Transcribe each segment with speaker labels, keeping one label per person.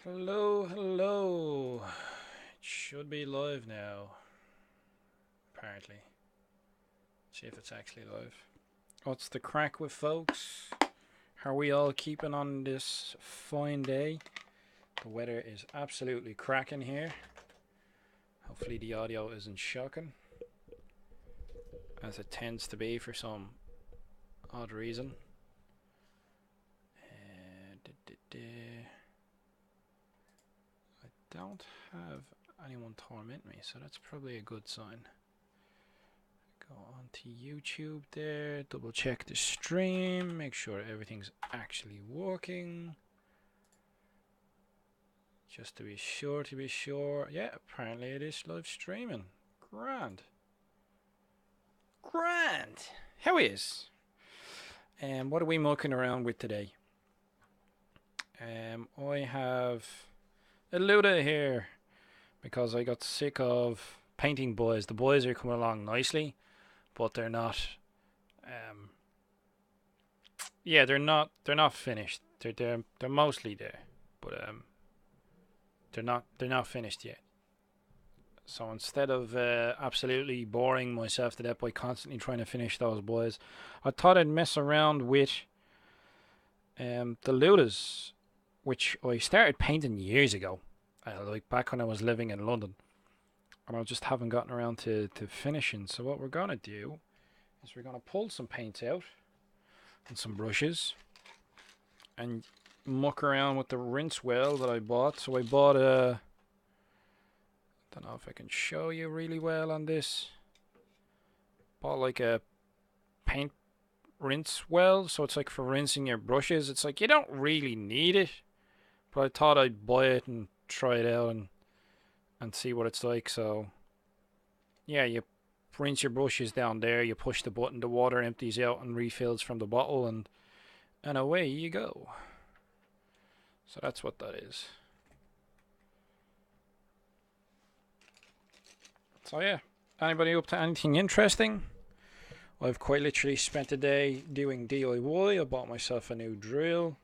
Speaker 1: Hello, hello. It should be live now, apparently. See if it's actually live. What's the crack with folks? How are we all keeping on this fine day? The weather is absolutely cracking here. Hopefully the audio isn't shocking, as it tends to be for some odd reason. I don't have anyone torment me, so that's probably a good sign. Go on to YouTube there, double check the stream, make sure everything's actually working. Just to be sure. Yeah, apparently it is live streaming. Grand. How is? What are we mucking around with today? I have a Luda here because I got sick of painting boys. The boys are coming along nicely, but they're not. They're not finished. They're mostly there, but they're not finished yet. So instead of absolutely boring myself to death by constantly trying to finish those boys, I thought I'd mess around with the Ludas, which I started painting years ago, like back when I was living in London, and I just haven't gotten around to finishing. So what we're gonna do is we're gonna pull some paints out and some brushes and muck around with the rinse well that I bought. So I bought a, don't know if I can show you really well on this. Bought like a paint rinse well, so it's like for rinsing your brushes. It's like you don't really need it, but I thought I'd buy it and try it out and see what it's like. So yeah, you rinse your brushes down there, you push the button, the water empties out and refills from the bottle, and away you go. So that's what that is. So yeah, anybody up to anything interesting? I've quite literally spent a day doing DIY. I bought myself a new drill.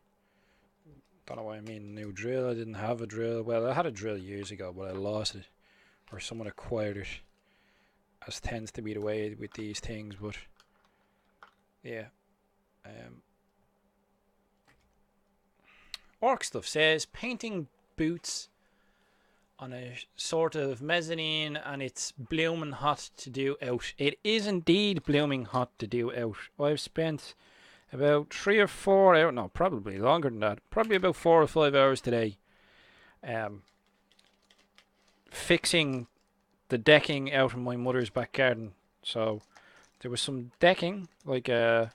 Speaker 1: Don't know why I mean new drill. I didn't have a drill. Well, I had a drill years ago, but I lost it, or someone acquired it, as tends to be the way with these things. But yeah, Orc Stuff says painting boots on a sort of mezzanine, and it's blooming hot to do out. It is indeed blooming hot to do out. I've spent about 3 or 4 hours, no, probably longer than that, probably about 4 or 5 hours today, fixing the decking out in my mother's back garden. So there was some decking, like a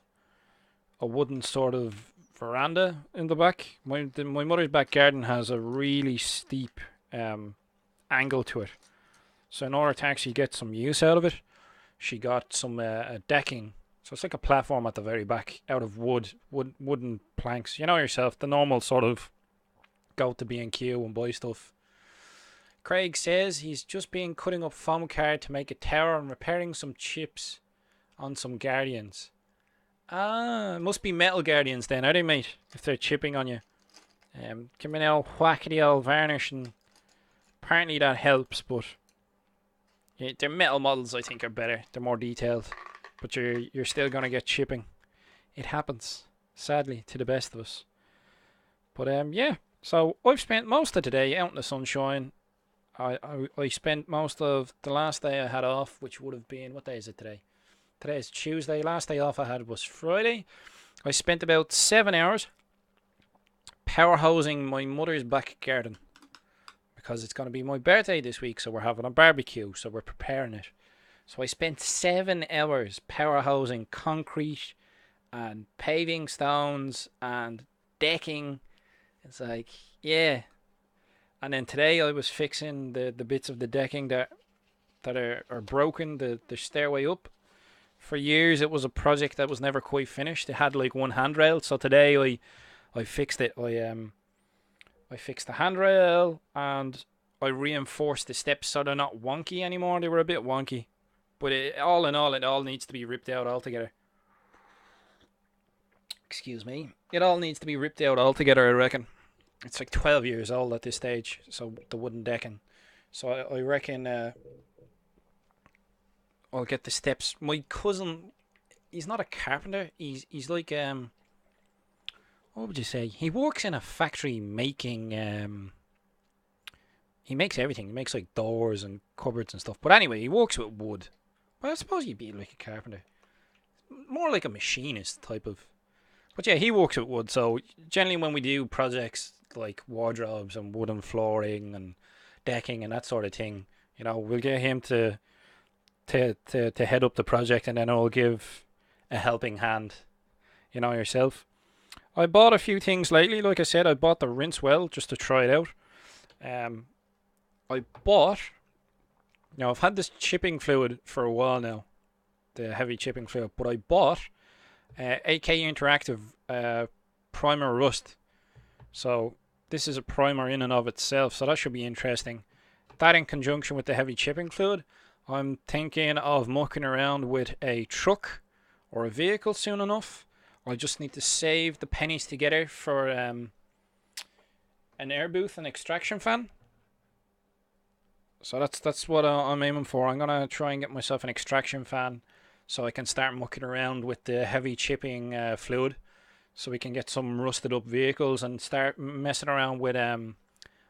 Speaker 1: wooden sort of veranda in the back. My mother's back garden has a really steep angle to it. So in order to actually get some use out of it, she got some decking. So it's like a platform at the very back, out of wooden planks. You know yourself, the normal sort of go to B&Q and buy stuff. Craig says he's just been cutting up foam card to make a tower and repairing some chips on some Guardians. Ah, it must be metal Guardians then, are they, mate? If they're chipping on you. Give me an old whack of the old varnish, and apparently that helps, but yeah, their metal models I think are better. They're more detailed, but you're still gonna get chipping. It happens, sadly, to the best of us. But yeah. So I've spent most of today out in the sunshine. I spent most of the last day I had off, which would have been, what day is it today? Today is Tuesday. Last day off I had was Friday. I spent about 7 hours power hosing my mother's back garden, because it's going to be my birthday this week, so we're having a barbecue, so we're preparing it. So I spent 7 hours power hosing concrete and paving stones and decking. It's like, yeah. And then today I was fixing the bits of the decking that are broken, the stairway up. For years it was a project that was never quite finished. It had like one handrail, so today I fixed it. I fixed the handrail and I reinforced the steps so they're not wonky anymore. They were a bit wonky, but all in all, it all needs to be ripped out altogether. Excuse me. It all needs to be ripped out altogether, I reckon. It's like 12 years old at this stage, so the wooden decking. So I reckon I'll get the steps. My cousin, he's not a carpenter. He's like what would you say? He works in a factory making he makes everything. He makes like doors and cupboards and stuff. But anyway, he works with wood. Well, I suppose he'd be like a carpenter, more like a machinist type of. But yeah, he works with wood. So generally, when we do projects like wardrobes and wooden flooring and decking and that sort of thing, we'll get him to head up the project, and then I'll give a helping hand. Yourself. I bought a few things lately. Like I said, I bought the rinse well just to try it out. I bought. I've had this chipping fluid for a while now, the heavy chipping fluid, but I bought AK Interactive Primer Rust. So this is a primer in and of itself, so that should be interesting. That in conjunction with the heavy chipping fluid, I'm thinking of mucking around with a truck or a vehicle soon enough. I just need to save the pennies together for an air booth and extraction fan. So that's what I'm aiming for. I'm gonna try and get myself an extraction fan, so I can start mucking around with the heavy chipping fluid, so we can get some rusted up vehicles and start messing around with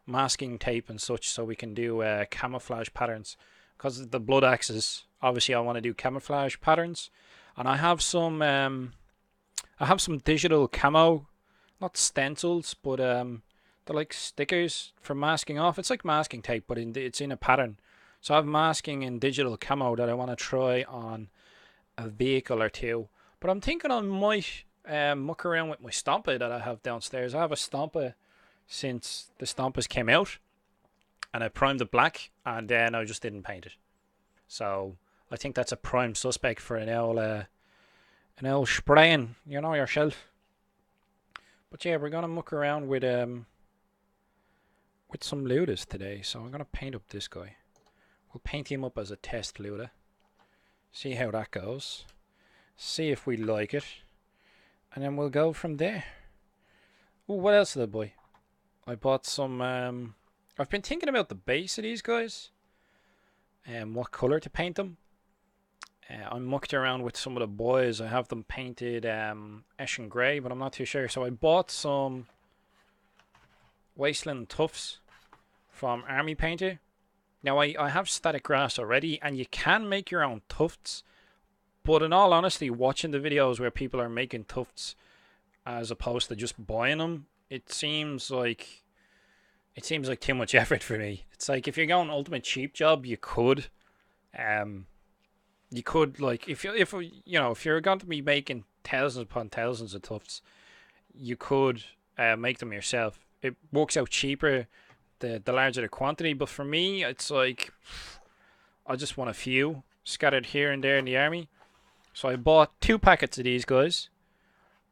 Speaker 1: masking tape and such, so we can do camouflage patterns. Because the blood axes, obviously, I want to do camouflage patterns, and I have some digital camo, not stencils, but they're like stickers for masking off. It's like masking tape, but it's in a pattern. So I have masking in digital camo that I want to try on a vehicle or two. But I'm thinking I might muck around with my Stompa that I have downstairs. I have a Stompa since the Stompas came out, and I primed it black, and then I just didn't paint it. So I think that's a prime suspect for an old spraying, yourself. But yeah, we're gonna muck around with some looters today. So I'm gonna paint up this guy. We'll paint him up as a test looter. See how that goes. See if we like it, and then we'll go from there. Oh, what else did I buy? I bought some. I've been thinking about the base of these guys and what color to paint them. I mucked around with some of the boys. I have them painted Ashen Grey, but I'm not too sure. So I bought some Wasteland Tufts from Army Painter. Now I have static grass already, and you can make your own tufts. But in all honesty, watching the videos where people are making tufts as opposed to just buying them, it seems like too much effort for me. It's like if you're going ultimate cheap job, you could like if you're going to be making thousands upon thousands of tufts, you could make them yourself. It works out cheaper the larger the quantity. But for me, it's like I just want a few scattered here and there in the army. So I bought 2 packets of these guys,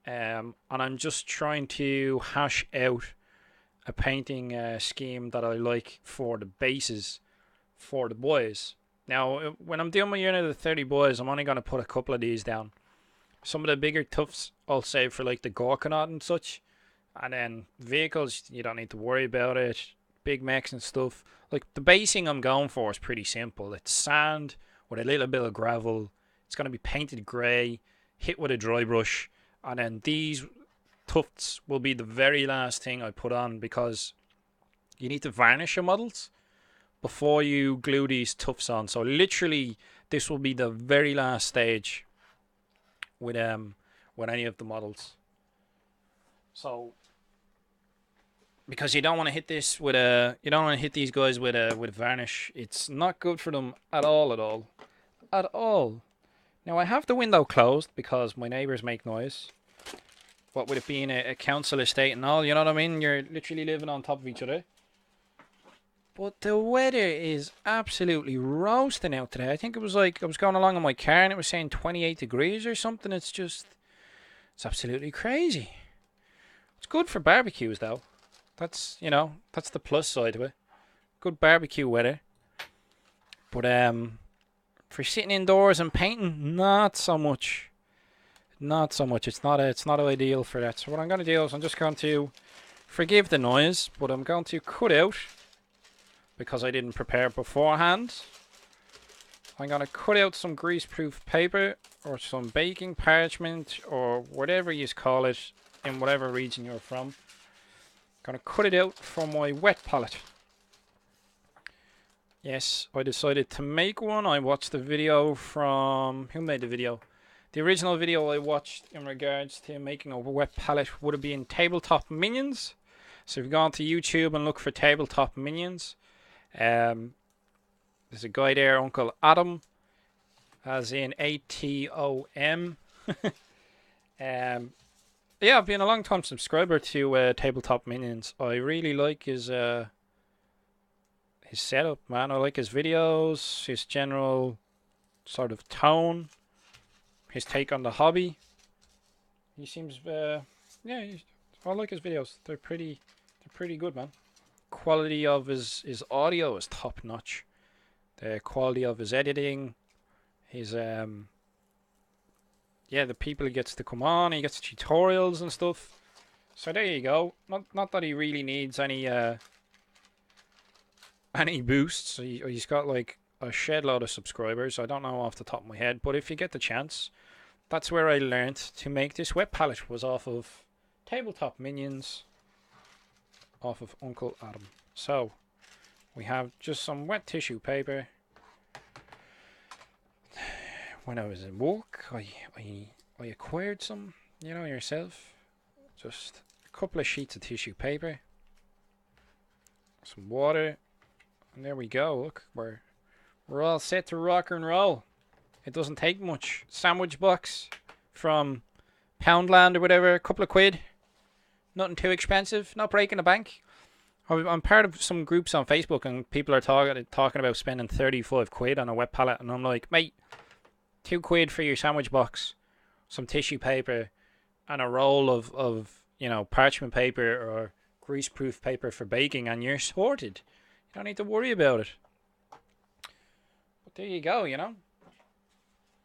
Speaker 1: and I'm just trying to hash out a painting scheme that I like for the bases for the boys. Now, when I'm doing my unit of 30 boys, I'm only going to put a couple of these down. Some of the bigger tufts I'll save for like the Gorkanaut and such. And then vehicles, you don't need to worry about it. Big mechs and stuff. Like the basing I'm going for is pretty simple. It's sand with a little bit of gravel. It's going to be painted grey, hit with a dry brush. And then these tufts will be the very last thing I put on, because you need to varnish your models before you glue these tufts on. So literally this will be the very last stage with any of the models. So because you don't want to hit this with you don't want to hit these guys with varnish. It's not good for them at all. Now I have the window closed because my neighbors make noise. What with it being a council estate and all, you know what I mean? You're literally living on top of each other. But the weather is absolutely roasting out today. I think it was like I was going along in my car and it was saying 28 degrees or something. It's absolutely crazy. It's good for barbecues though. That's the plus side of it. Good barbecue weather. But for sitting indoors and painting, not so much. Not so much. It's not ideal for that. So what I'm going to do is I'm just going to Forgive the noise, but I'm going to cut out, because I didn't prepare beforehand, I'm going to cut out some greaseproof paper or some baking parchment or whatever you call it in whatever region you're from. I'm going to cut it out for my wet palette. Yes, I decided to make one. I watched the video from... Who made the video? The original video I watched in regards to making a wet palette would have been Tabletop Minions. So if you go onto YouTube and look for Tabletop Minions, there's a guy there, Uncle Adam, as in ATOM. Yeah, I've been a long time subscriber to Tabletop Minions. I really like his setup, man. I like his videos, his general sort of tone, his take on the hobby. He seems, yeah, I like his videos. They're pretty good, man. Quality of his audio is top notch. The quality of his editing, his yeah, the people he gets to come on, he gets tutorials and stuff. So there you go. Not that he really needs any boosts. He's got like a shed load of subscribers. I don't know off the top of my head, but if you get the chance, that's where I learned to make this wet palette, was off of Tabletop Minions, off of Uncle Adam. So we have just some wet tissue paper. When I was in work, I acquired some, you know yourself. Just a couple of sheets of tissue paper, some water, and there we go. Look, we're all set to rock and roll. It doesn't take much. Sandwich box from Poundland or whatever, a couple of quid. Nothing too expensive, not breaking the bank. I'm part of some groups on Facebook and people are talking about spending 35 quid on a wet palette, and I'm like, mate, 2 quid for your sandwich box, some tissue paper, and a roll of you know, parchment paper or greaseproof paper for baking, and you're sorted. You don't need to worry about it. But there you go, you know.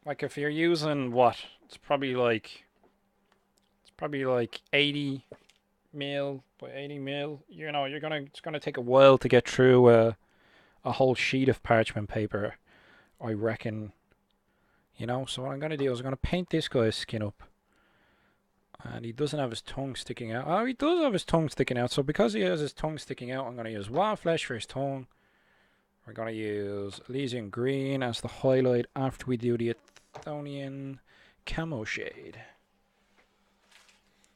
Speaker 1: Like if you're using what? It's probably like 80 mil by 80 mil. You know, it's gonna take a while to get through a whole sheet of parchment paper, I reckon. You know, so what I'm gonna do is I'm gonna paint this guy's skin up. And he doesn't have his tongue sticking out. Oh, he does have his tongue sticking out. So because he has his tongue sticking out, I'm gonna use wild flesh for his tongue. We're gonna use Elysian green as the highlight after we do the Athonian camo shade.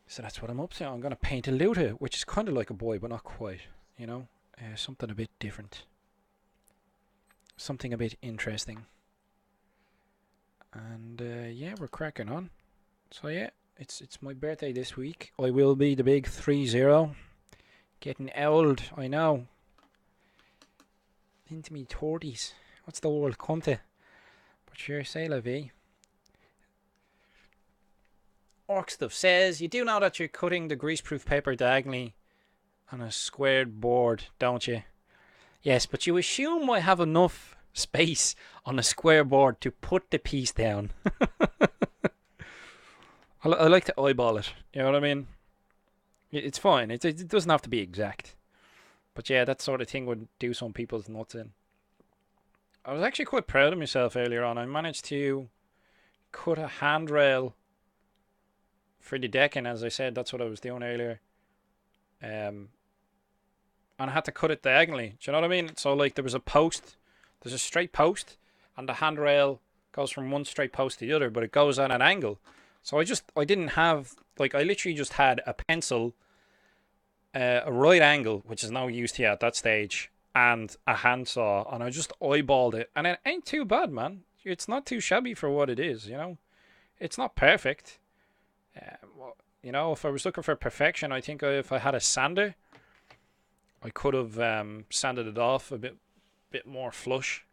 Speaker 1: So that's what I'm up to. I'm going to paint a Luta, which is kind of like a boy, but not quite, you know. Something a bit different. Something a bit interesting. And yeah, we're cracking on. So yeah, it's my birthday this week. I will be the big 30. Getting old, I know. Into me 30s. What's the world come to? But sure, say la vie. Orc Stuff says, you do know that you're cutting the greaseproof paper diagonally on a squared board, don't you? Yes, but you assume I have enough space on a square board to put the piece down. I like to eyeball it, you know what I mean? It's fine, it doesn't have to be exact. But yeah, that sort of thing would do some people's nuts in. I was actually quite proud of myself earlier on. I managed to cut a handrail for the decking, as I said. That's what I was doing earlier. And I had to cut it diagonally. Do you know what I mean? So like there was a post, there's a straight post, and the handrail goes from one straight post to the other, but it goes at an angle. So I didn't have, like, I literally just had a pencil, a right angle, which is no use here at that stage, and a handsaw, and I just eyeballed it, and it ain't too bad, man. It's not too shabby for what it is, you know. It's not perfect. Well, you know, if I was looking for perfection, I think if I had a sander, I could have sanded it off a bit more flush,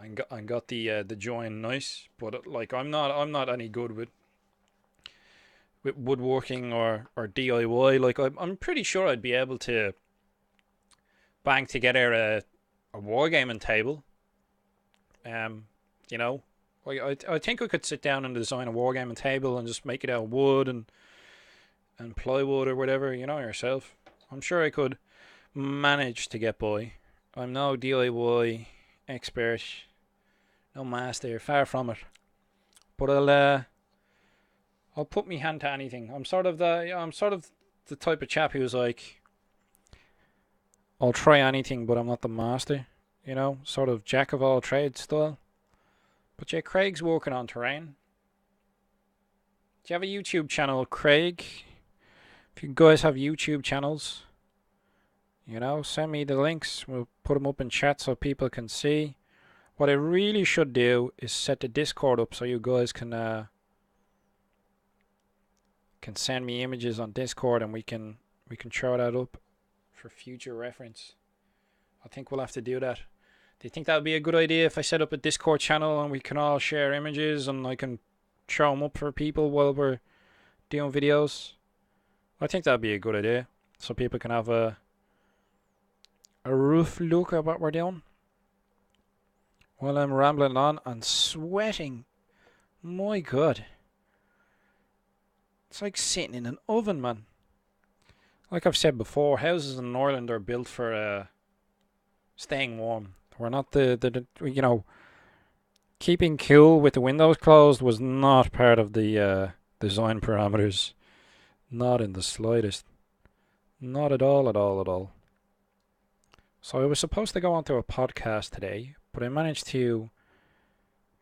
Speaker 1: and got the join nice. But like I'm not any good with woodworking or DIY. Like I'm pretty sure I'd be able to bang together a wargaming table. You know. I think I could sit down and design a wargaming table and just make it out of wood and plywood or whatever, you know yourself. I'm sure I could manage to get by. I'm no DIY expert, no master, far from it. But I'll put me hand to anything. I'm sort of the type of chap who's like, I'll try anything, but I'm not the master. You know, sort of jack of all trades style. But yeah, Craig's working on terrain. Do you have a YouTube channel, Craig? If you guys have YouTube channels, you know, send me the links. We'll put them up in chat so people can see. What I really should do is set the Discord up so you guys can send me images on Discord, and we can throw that up for future reference. I think we'll have to do that. Do you think that would be a good idea if I set up a Discord channel and we can all share images and I can throw them up for people while we're doing videos? I think that'd be a good idea, so people can have a rough look at what we're doing. While I'm rambling on and sweating, my God, it's like sitting in an oven, man. Like I've said before, houses in Ireland are built for staying warm. We're not the you know, keeping cool with the windows closed was not part of the design parameters. Not in the slightest. Not at all, at all, at all. So I was supposed to go onto a podcast today, but I managed to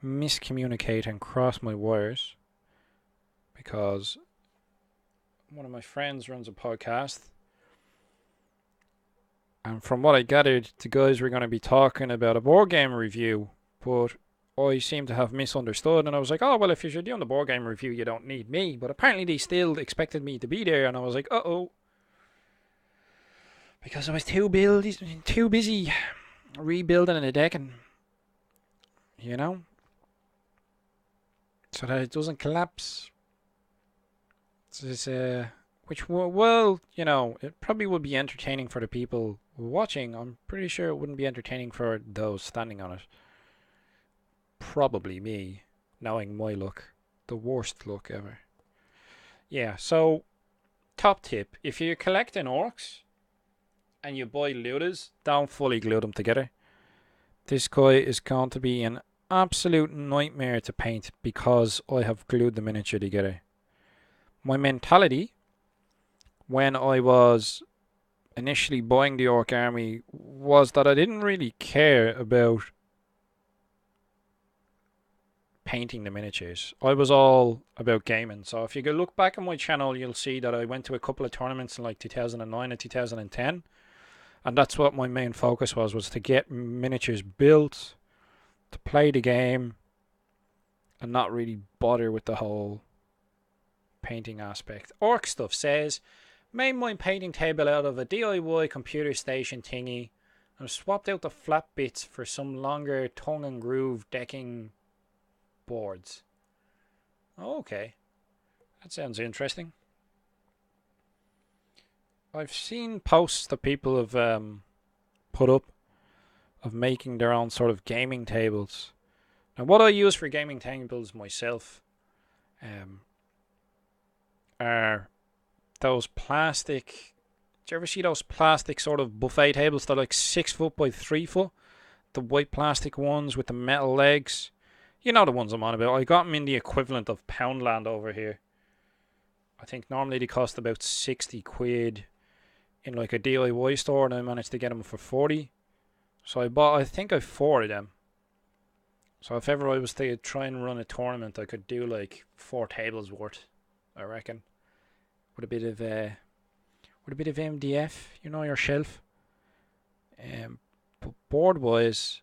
Speaker 1: miscommunicate and cross my wires because one of my friends runs a podcast, and from what I gathered, the guys were going to be talking about a board game review, but I seem to have misunderstood, and I was like, oh, well, if you're doing the board game review, you don't need me. But apparently they still expected me to be there, and I was like, uh-oh. Because I was too busy rebuilding the deck, and, you know, so that it doesn't collapse. It's, which, well, you know, it probably would be entertaining for the people watching. I'm pretty sure it wouldn't be entertaining for those standing on it. Probably me, knowing my luck. The worst luck ever. Yeah, so, top tip. If you're collecting orcs and you buy looters, don't fully glue them together. This guy is going to be an absolute nightmare to paint because I have glued the miniature together. My mentality when I was initially buying the orc army was that I didn't really care about painting the miniatures. I was all about gaming. So if you go look back on my channel, you'll see that I went to a couple of tournaments in like 2009 and 2010, and that's what my main focus was to get miniatures built, to play the game, and not really bother with the whole painting aspect. Orc Stuff says, made my painting table out of a DIY computer station thingy and swapped out the flat bits for some longer tongue and groove decking boards. Oh, okay, that sounds interesting. I've seen posts that people have put up of making their own sort of gaming tables. Now, what I use for gaming tables myself are those plastic. Do you ever see those plastic sort of buffet tables that are like 6 foot by 3 foot? The white plastic ones with the metal legs. You know the ones I'm on about. I got them in the equivalent of Poundland over here. I think normally they cost about 60 quid in like a DIY store, and I managed to get them for 40. So I think I 4 of them. So if ever I was to try and run a tournament, I could do like 4 tables worth, I reckon. With a bit of MDF, you know, your shelf. But board wise,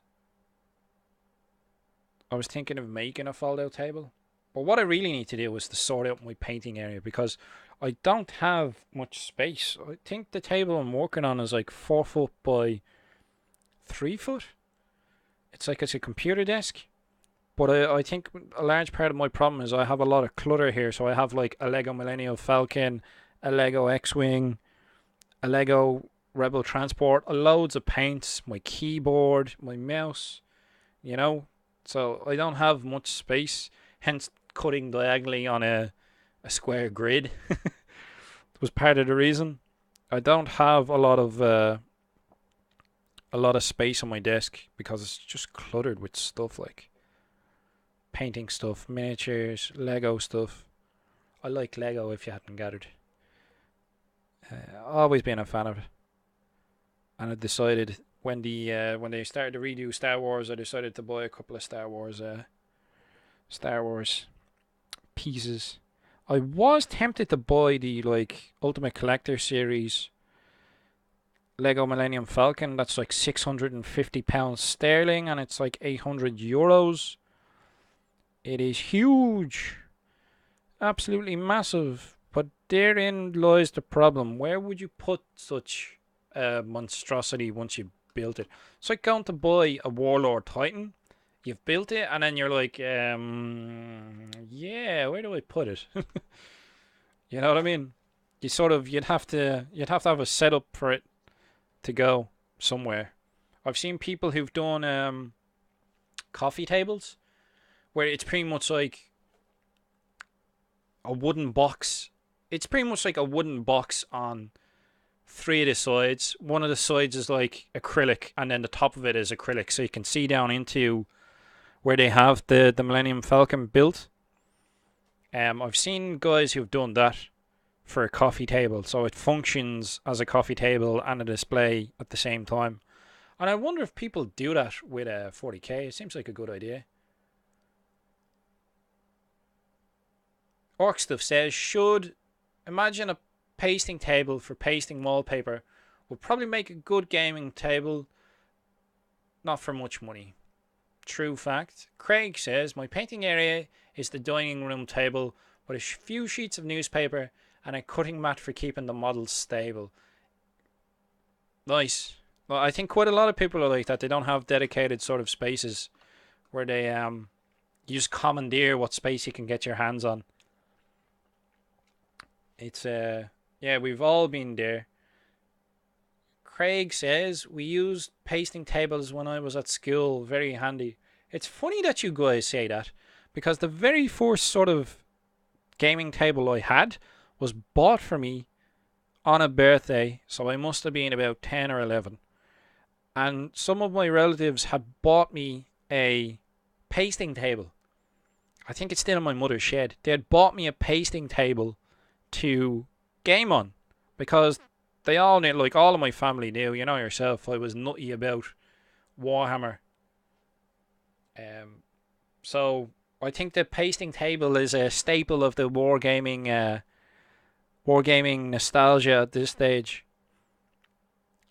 Speaker 1: I was thinking of making a fold out table. But what I really need to do is to sort out my painting area, because I don't have much space. I think the table I'm working on is like 4 foot by 3 foot. It's like it's a computer desk. But I think a large part of my problem is I have a lot of clutter here. So I have like a Lego Millennium Falcon, a Lego X-Wing, a Lego Rebel Transport, loads of paints, my keyboard, my mouse, you know. So I don't have much space, hence cutting diagonally on a square grid. It was part of the reason. I don't have a lot of space on my desk because it's just cluttered with stuff like painting stuff, miniatures, Lego stuff. I like Lego if you hadn't gathered. Always been a fan of it. And I decided when they started to redo Star Wars, I decided to buy a couple of Star Wars pieces. I was tempted to buy the like Ultimate Collector series Lego Millennium Falcon. That's like £650 sterling, and it's like €800. It is huge, absolutely massive. But therein lies the problem. Where would you put such a monstrosity once you built it? It's like going to buy a Warlord Titan. You've built it, and then you're like, yeah, where do I put it? You know what I mean? You'd have to have a setup for it to go somewhere. I've seen people who've done coffee tables where it's pretty much like a wooden box. It's pretty much like a wooden box on three of the sides. One of the sides is like acrylic, and then the top of it is acrylic, so you can see down into where they have the Millennium Falcon built. I've seen guys who've done that for a coffee table, so it functions as a coffee table and a display at the same time. And I wonder if people do that with a 40k. It seems like a good idea. Orc Stuff says, should imagine a pasting table for pasting wallpaper would probably make a good gaming table, not for much money. True fact. Craig says, my painting area is the dining room table with a few sheets of newspaper and a cutting mat for keeping the models stable. Nice. Well, I think quite a lot of people are like that. They don't have dedicated sort of spaces where they you just commandeer what space you can get your hands on. It's yeah, we've all been there. Craig says, we used pasting tables when I was at school. Very handy. It's funny that you guys say that, because the very first sort of gaming table I had was bought for me on a birthday, so I must have been about 10 or 11. And some of my relatives had bought me a pasting table. I think it's still in my mother's shed. They had bought me a pasting table to game on, because they all knew, like all of my family knew, you know yourself, I was nutty about Warhammer. So I think the pasting table is a staple of the wargaming nostalgia at this stage.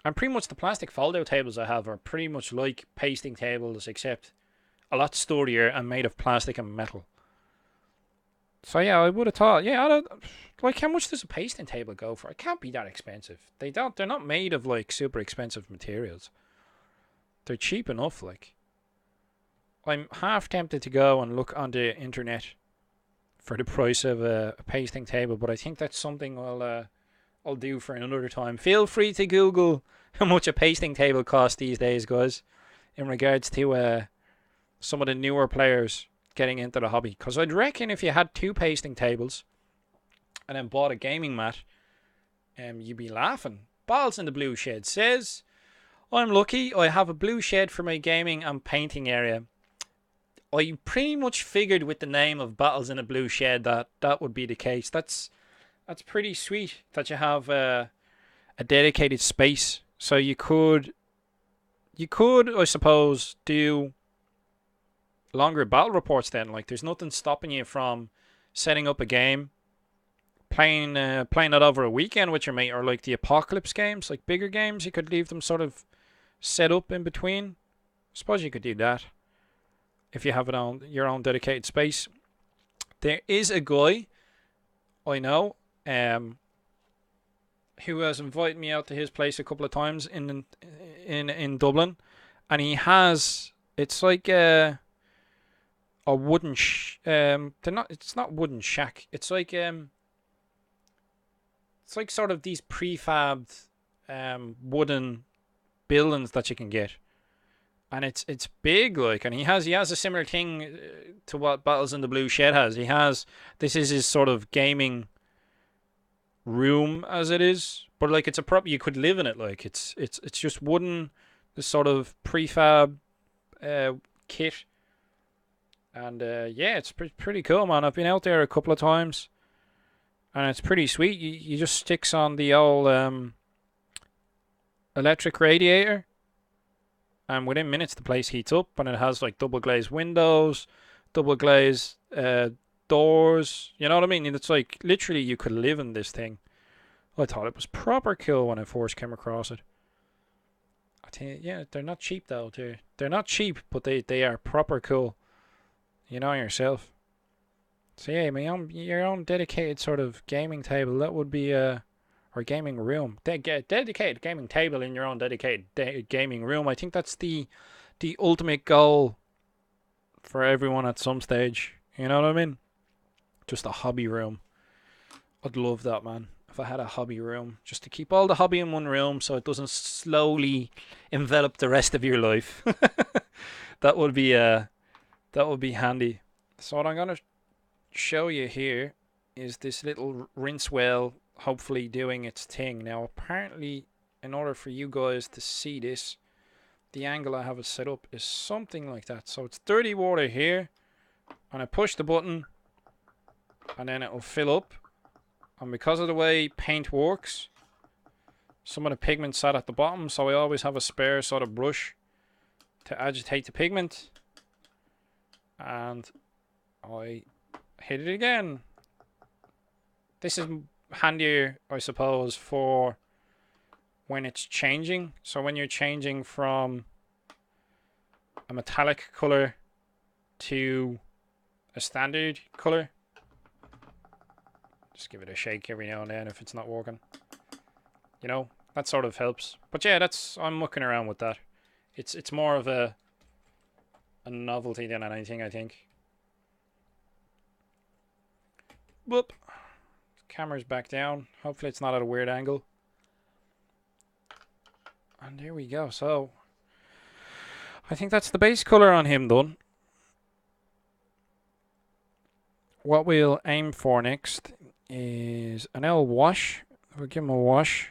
Speaker 1: And pretty much the plastic fold-out tables I have are pretty much like pasting tables, except a lot sturdier and made of plastic and metal. So yeah, I would have thought, yeah, like how much does a pasting table go for? It can't be that expensive. They're not made of like super expensive materials. They're cheap enough, like. I'm half tempted to go and look on the internet for the price of a pasting table, but I think that's something I'll do for another time. Feel free to Google how much a pasting table costs these days, guys, in regards to some of the newer players getting into the hobby. Because I'd reckon if you had 2 pasting tables and then bought a gaming mat, you'd be laughing. Balls in the Blue Shed says, I'm lucky I have a blue shed for my gaming and painting area. I pretty much figured with the name of Battles in a Blue Shed that would be the case. That's pretty sweet that you have a dedicated space. So you could, I suppose, do longer battle reports then. Like, there's nothing stopping you from setting up a game, playing it over a weekend with your mate, or like the Apocalypse games, like bigger games, you could leave them sort of set up in between. I suppose you could do that if you have your own dedicated space. There is a guy I know who has invited me out to his place a couple of times in Dublin, and he has, it's like a wooden it's not wooden shack. It's like sort of these prefabbed wooden buildings that you can get. And it's big, like, and he has a similar thing to what Battles in the Blue Shed has. This is his sort of gaming room as it is, but like it's a prop you could live in it. Like it's just wooden, this sort of prefab kit, and yeah, it's pretty cool, man. I've been out there a couple of times, and it's pretty sweet. You just sticks on the old electric radiator, and within minutes the place heats up, and it has like double glazed windows, double glazed doors. You know what I mean? It's like literally you could live in this thing. I thought it was proper cool when I first came across it. I tell you, yeah, they're not cheap though. They're not cheap, but they are proper cool. You know yourself. So yeah, your own dedicated sort of gaming table, that would be or gaming room. Dedicated gaming table in your own dedicated gaming room. I think that's the ultimate goal for everyone at some stage. You know what I mean? Just a hobby room. I'd love that, man. If I had a hobby room, just to keep all the hobby in one room so it doesn't slowly envelop the rest of your life. That would be handy. So what I'm gonna show you here is this little rinse well hopefully doing its thing. Now apparently, in order for you guys to see this, the angle I have it set up is something like that. So it's dirty water here, and I push the button and then it'll fill up. And because of the way paint works, some of the pigment sat at the bottom, so I always have a spare sort of brush to agitate the pigment. And I hit it again. This is handier, I suppose, for when it's changing. So when you're changing from a metallic color to a standard color, just give it a shake every now and then if it's not working. You know, that sort of helps. But yeah, I'm mucking around with that. It's more of a novelty than anything, I think. Whoop. Camera's back down. Hopefully it's not at a weird angle. And there we go. So I think that's the base color on him done. What we'll aim for next is an L wash. We'll give him a wash.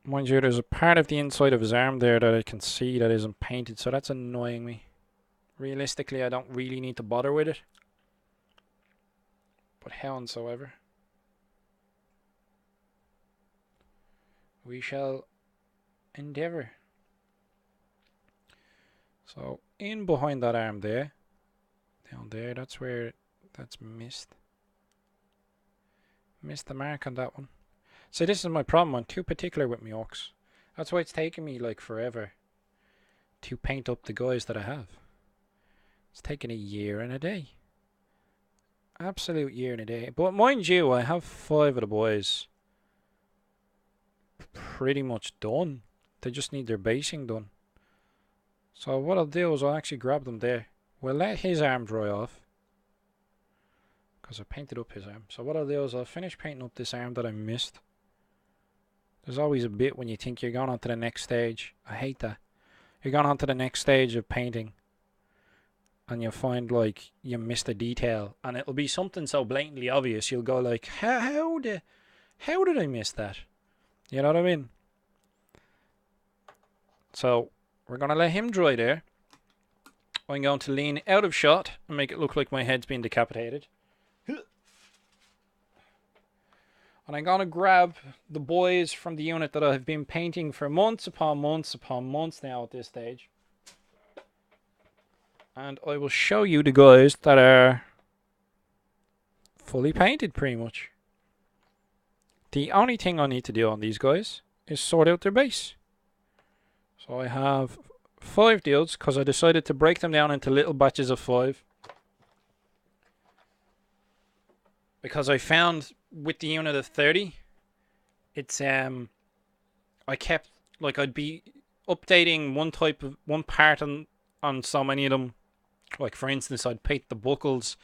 Speaker 1: Mind you, there's a part of the inside of his arm there that I can see that isn't painted, so that's annoying me. Realistically, I don't really need to bother with it. But howsoever, we shall endeavour. So, in behind that arm there, down there, that's where that's missed. Missed the mark on that one. So this is my problem. I'm too particular with my orcs. That's why it's taken me like forever to paint up the guys that I have. It's taken a year and a day. Absolute year and a day. But mind you, I have 5 of the boys pretty much done. They just need their basing done. So what I'll do is I'll actually grab them there. We'll let his arm dry off, because I painted up his arm. So what I'll do is I'll finish painting up this arm that I missed. There's always a bit when you think you're going on to the next stage. I hate that. You're going on to the next stage of painting, and you'll find like you missed a detail, and it'll be something so blatantly obvious you'll go like, how did I miss that? You know what I mean? So we're going to let him dry there. I'm going to lean out of shot and make it look like my head's been decapitated. And I'm going to grab the boys from the unit that I've been painting for months upon months upon months now at this stage. And I will show you the guys that are fully painted pretty much. The only thing I need to do on these guys is sort out their base. So I have 5 deals because I decided to break them down into little batches of 5. Because I found with the unit of 30, it's I kept like I'd be updating one part on so many of them. Like for instance, I'd paint the buckles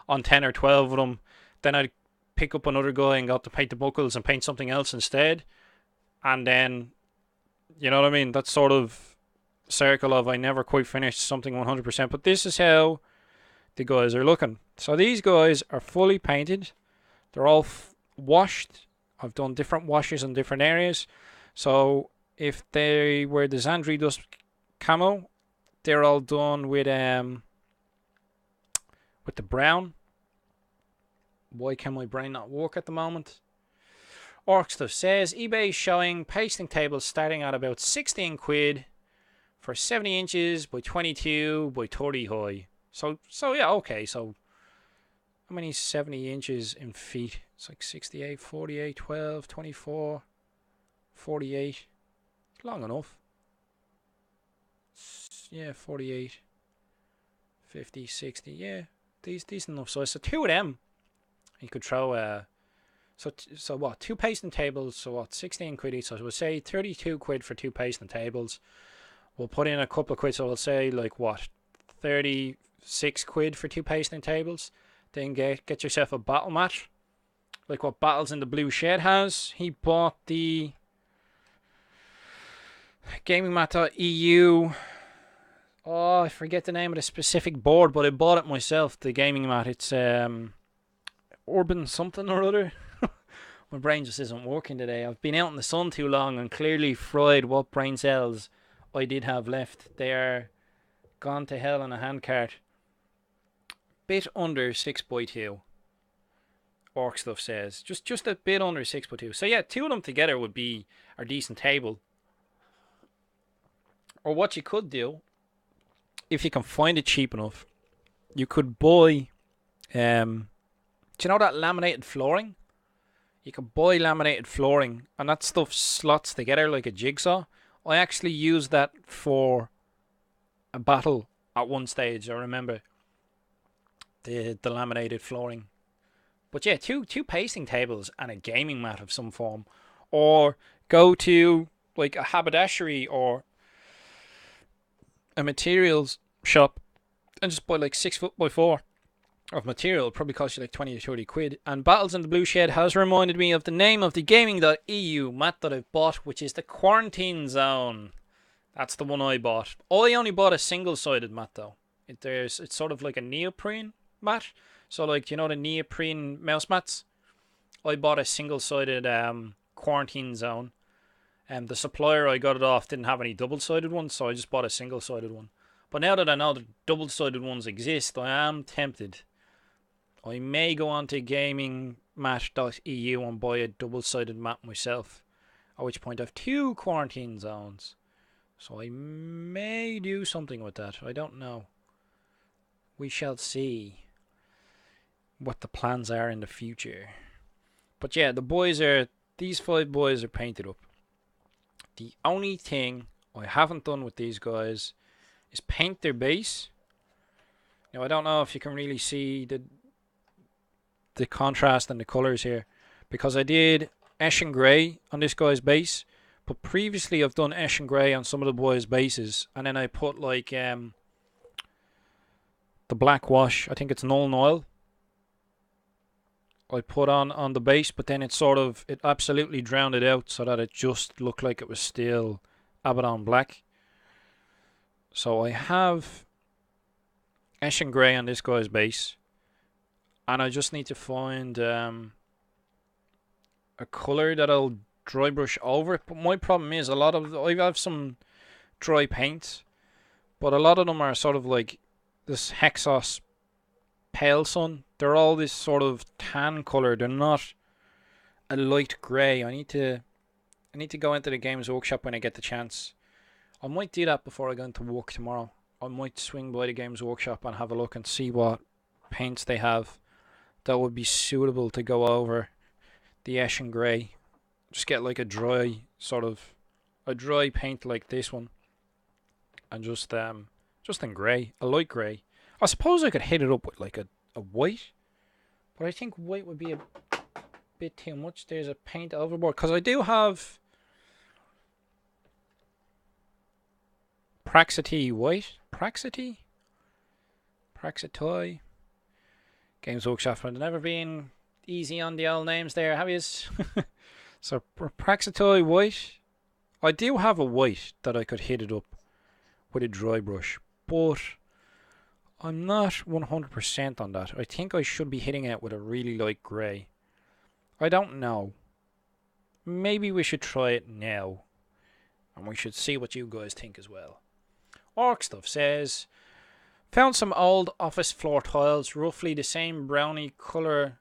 Speaker 1: on 10 or 12 of them. Then I'd pick up another guy and got to paint the buckles and paint something else instead. And then, you know what I mean? That sort of circle of I never quite finished something 100%. But this is how the guys are looking. So these guys are fully painted. They're all washed I've done different washes in different areas. So if they were the Xandri Dust camo, they're all done with the brown. Why can my brain not work at the moment? Orc Stuff says eBay showing pasting tables starting at about 16 quid for 70 inches by 22 by 30 high. So yeah, okay. So how many 70 inches in feet? It's like 68, 48, 12, 24, 48. Long enough. Yeah, 48, 50, 60. Yeah, decent enough. So it's two of them. You could throw so what? Two pasting tables. So what? 16 quid each. So we'll say 32 quid for two pasting tables. We'll put in a couple of quid. So we'll say like what? 36 quid for two pasting tables. Then get yourself a battle mat, like what Battles in the Blue Shed has. He bought the gamingmat.eu. Oh, I forget the name of the specific board, but I bought it myself. The gaming mat. It's Urban something or other. My brain just isn't working today. I've been out in the sun too long and clearly fried what brain cells I did have left. They are gone to hell in a handcart. Bit under 6x2. Orc Stuff says just a bit under 6x2. So yeah, two of them together would be a decent table. Or what you could do, if you can find it cheap enough, you could buy do you know that laminated flooring? You can buy laminated flooring and that stuff slots together like a jigsaw. I actually used that for a battle at one stage, I remember. The laminated flooring. But yeah, two pasting tables and a gaming mat of some form. Or go to like a haberdashery or a materials shop and just buy like 6x4 of material. It'll probably cost you like 20 or 30 quid. And Battles in the Blue Shed has reminded me of the name of the gaming.eu mat that I've bought, which is the Quarantine Zone. That's the one I bought. I only bought a single-sided mat though. It's sort of like a neoprene mat. So like, you know the neoprene mouse mats? I bought a single-sided Quarantine Zone. And the supplier I got it off didn't have any double-sided ones, so I just bought a single-sided one. But now that I know that double-sided ones exist, I am tempted. I may go on to gamingmat.eu and buy a double-sided mat myself. At which point I have two Quarantine Zones. So I may do something with that. I don't know. We shall see what the plans are in the future. But yeah, these 5 boys are painted up. The only thing I haven't done with these guys is paint their base. Now I don't know if you can really see the contrast and the colours here, because I did Ash and Grey on this guy's base, but previously I've done Ash and Grey on some of the boys' bases, and then I put like the black wash, I think it's Null and Oil, I put on the base, but then it absolutely drowned it out so that it just looked like it was still Abaddon black. So I have Ash and Grey on this guy's base, and I just need to find a colour that I'll dry brush over it. But my problem is I have some dry paints, but a lot of them are sort of like this Hexos Pale Sun. They're all this sort of tan colour. They're not a light grey. I need to go into the Games Workshop when I get the chance. I might do that before I go into work tomorrow. I might swing by the Games Workshop and have a look and see what paints they have that would be suitable to go over the Ash and Grey. Just get like a dry paint like this one, and just in grey, a light grey. I suppose I could hit it up with like a white, but I think white would be a bit too much. There's a paint overboard, because I do have Praxity white. Praxity? Games Workshop have never been easy on the old names there, have you? So Praxitoy white. I do have a white that I could hit it up with a dry brush, but I'm not 100% on that. I think I should be hitting it with a really light grey. I don't know. maybe we should try it now. And we should see what you guys think as well. Orc Stuff says, found some old office floor tiles, roughly the same browny colour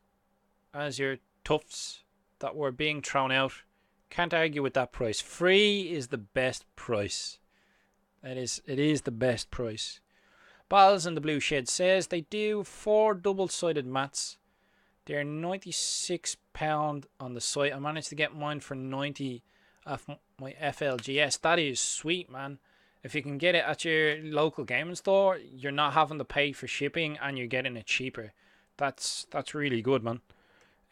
Speaker 1: as your tufts that were being thrown out. Can't argue with that price. Free is the best price. It is the best price. Balls in the Blue Shed says they do 4 double-sided mats. They're £96 on the site. I managed to get mine for 90 off my FLGS. That is sweet, man. If you can get it at your local gaming store, you're not having to pay for shipping and you're getting it cheaper. That's really good, man.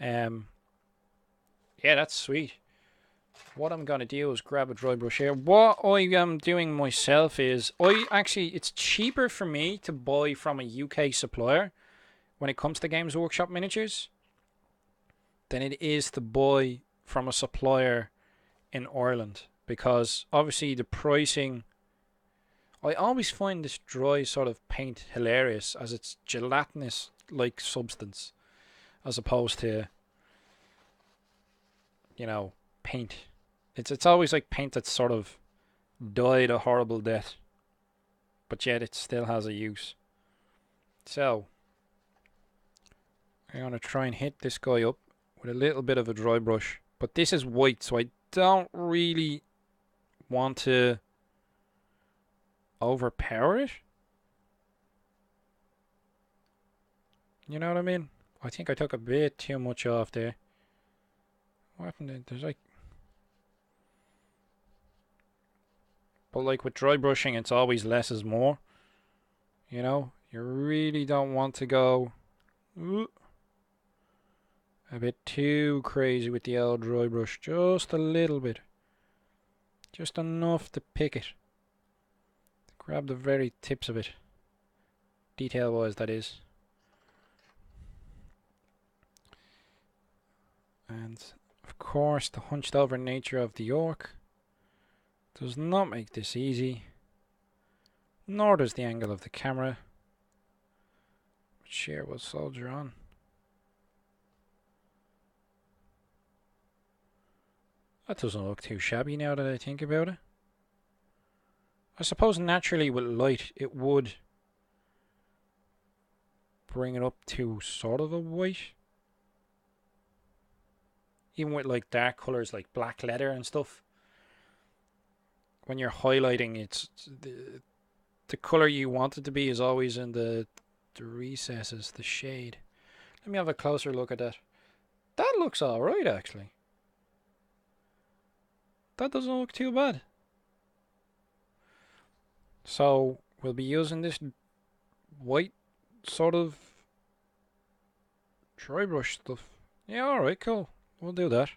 Speaker 1: Yeah, that's sweet. What I'm going to do is grab a dry brush here. What I am doing myself is, it's cheaper for me to buy from a UK supplier when it comes to Games Workshop miniatures than it is to buy from a supplier in Ireland. Because obviously the pricing, I always find this dry sort of paint hilarious as it's gelatinous like substance as opposed to, you know, paint. It's always like paint that's sort of died a horrible death, but yet it still has a use. So I'm going to try and hit this guy up with a little bit of a dry brush, but this is white, so I don't really want to overpower it. You know what I mean? I think I took a bit too much off there. What happened? There's like, but like with dry brushing, it's always less is more. You know, you really don't want to go a bit too crazy with the old dry brush. Just a little bit. Just enough to pick it. Grab the very tips of it. Detail wise, that is. And of course, the hunched over nature of the orc does not make this easy, nor does the angle of the camera. Share will soldier on. That doesn't look too shabby now that I think about it. I suppose naturally with light it would bring it up to sort of a white. Even with like dark colours like black leather and stuff. When you're highlighting, it's the colour you want it to be is always in the recesses, the shade. Let me have a closer look at that. That looks alright actually. That doesn't look too bad. So we'll be using this white sort of dry brush stuff. Yeah, alright, cool. We'll do that.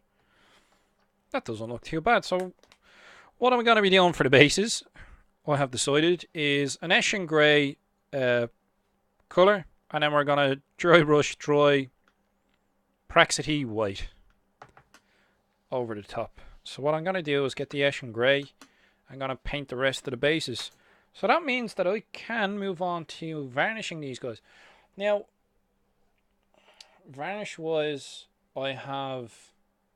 Speaker 1: That doesn't look too bad. So what I'm going to be doing for the bases, I have decided, is an Eshin Grey colour. And then we're going to dry brush dry Praxity White over the top. So what I'm going to do is get the Eshin Grey. I'm going to paint the rest of the bases. So that means that I can move on to varnishing these guys. Now, varnish wise, I have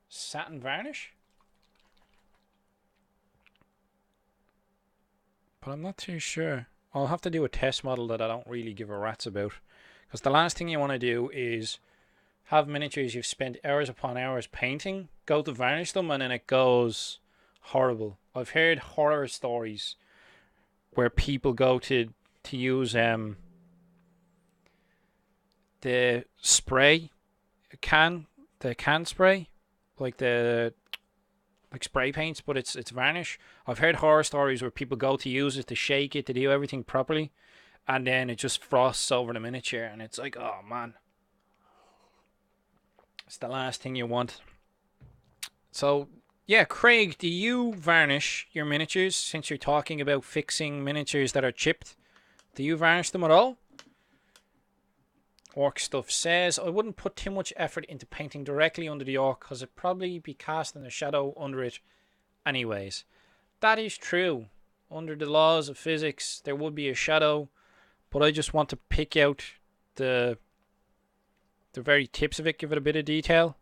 Speaker 1: satin varnish. But I'm not too sure. I'll have to do a test model that I don't really give a rat's about. Because the last thing you want to do is have miniatures you've spent hours upon hours painting, go to varnish them, and then it goes horrible. I've heard horror stories where people go to use the spray can, the can spray, like spray paints, but it's varnish. I've heard horror stories where people go to use it to shake it to do everything properly, and then it just frosts over the miniature, and it's like, oh man, it's the last thing you want. So yeah, Craig, do you varnish your miniatures? Since you're talking about fixing miniatures that are chipped, do you varnish them at all? Orc Stuff says, I wouldn't put too much effort into painting directly under the orc because it'd probably be casting a shadow under it anyways. That is true. Under the laws of physics, there would be a shadow, but I just want to pick out the very tips of it, give it a bit of detail.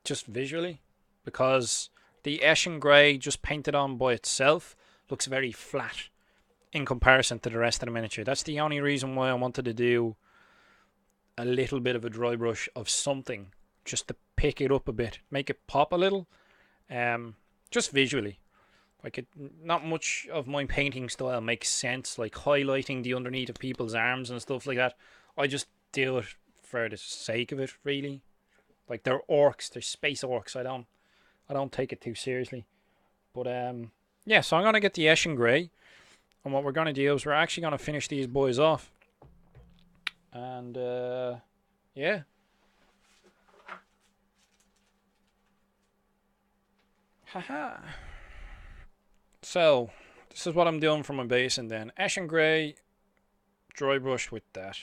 Speaker 1: just visually, because the Eshin Grey just painted on by itself looks very flat in comparison to the rest of the miniature. That's the only reason why I wanted to do a little bit of a dry brush of something, just to pick it up a bit, make it pop a little, just visually. Like, not much of my painting style makes sense, like highlighting the underneath of people's arms and stuff like that. I just do it for the sake of it, really. Like, they're orcs, they're space orcs. I don't take it too seriously. But yeah, so I'm gonna get the Eshin Grey, and what we're gonna do is we're actually gonna finish these boys off. And yeah. Haha. So, this is what I'm doing for my basin then. Eshin Grey, dry brush with that.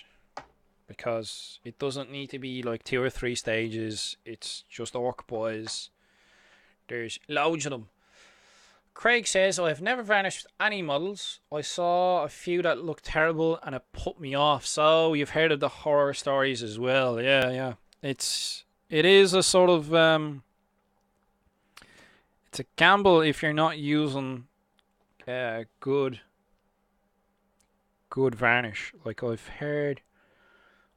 Speaker 1: Because it doesn't need to be like 2 or 3 stages. It's just orc boys. There's loads of them. Craig says, I've never varnished any models. I saw a few that looked terrible and it put me off. So, you've heard of the horror stories as well. Yeah. It is a sort of it's a gamble if you're not using good varnish. Like, I've heard,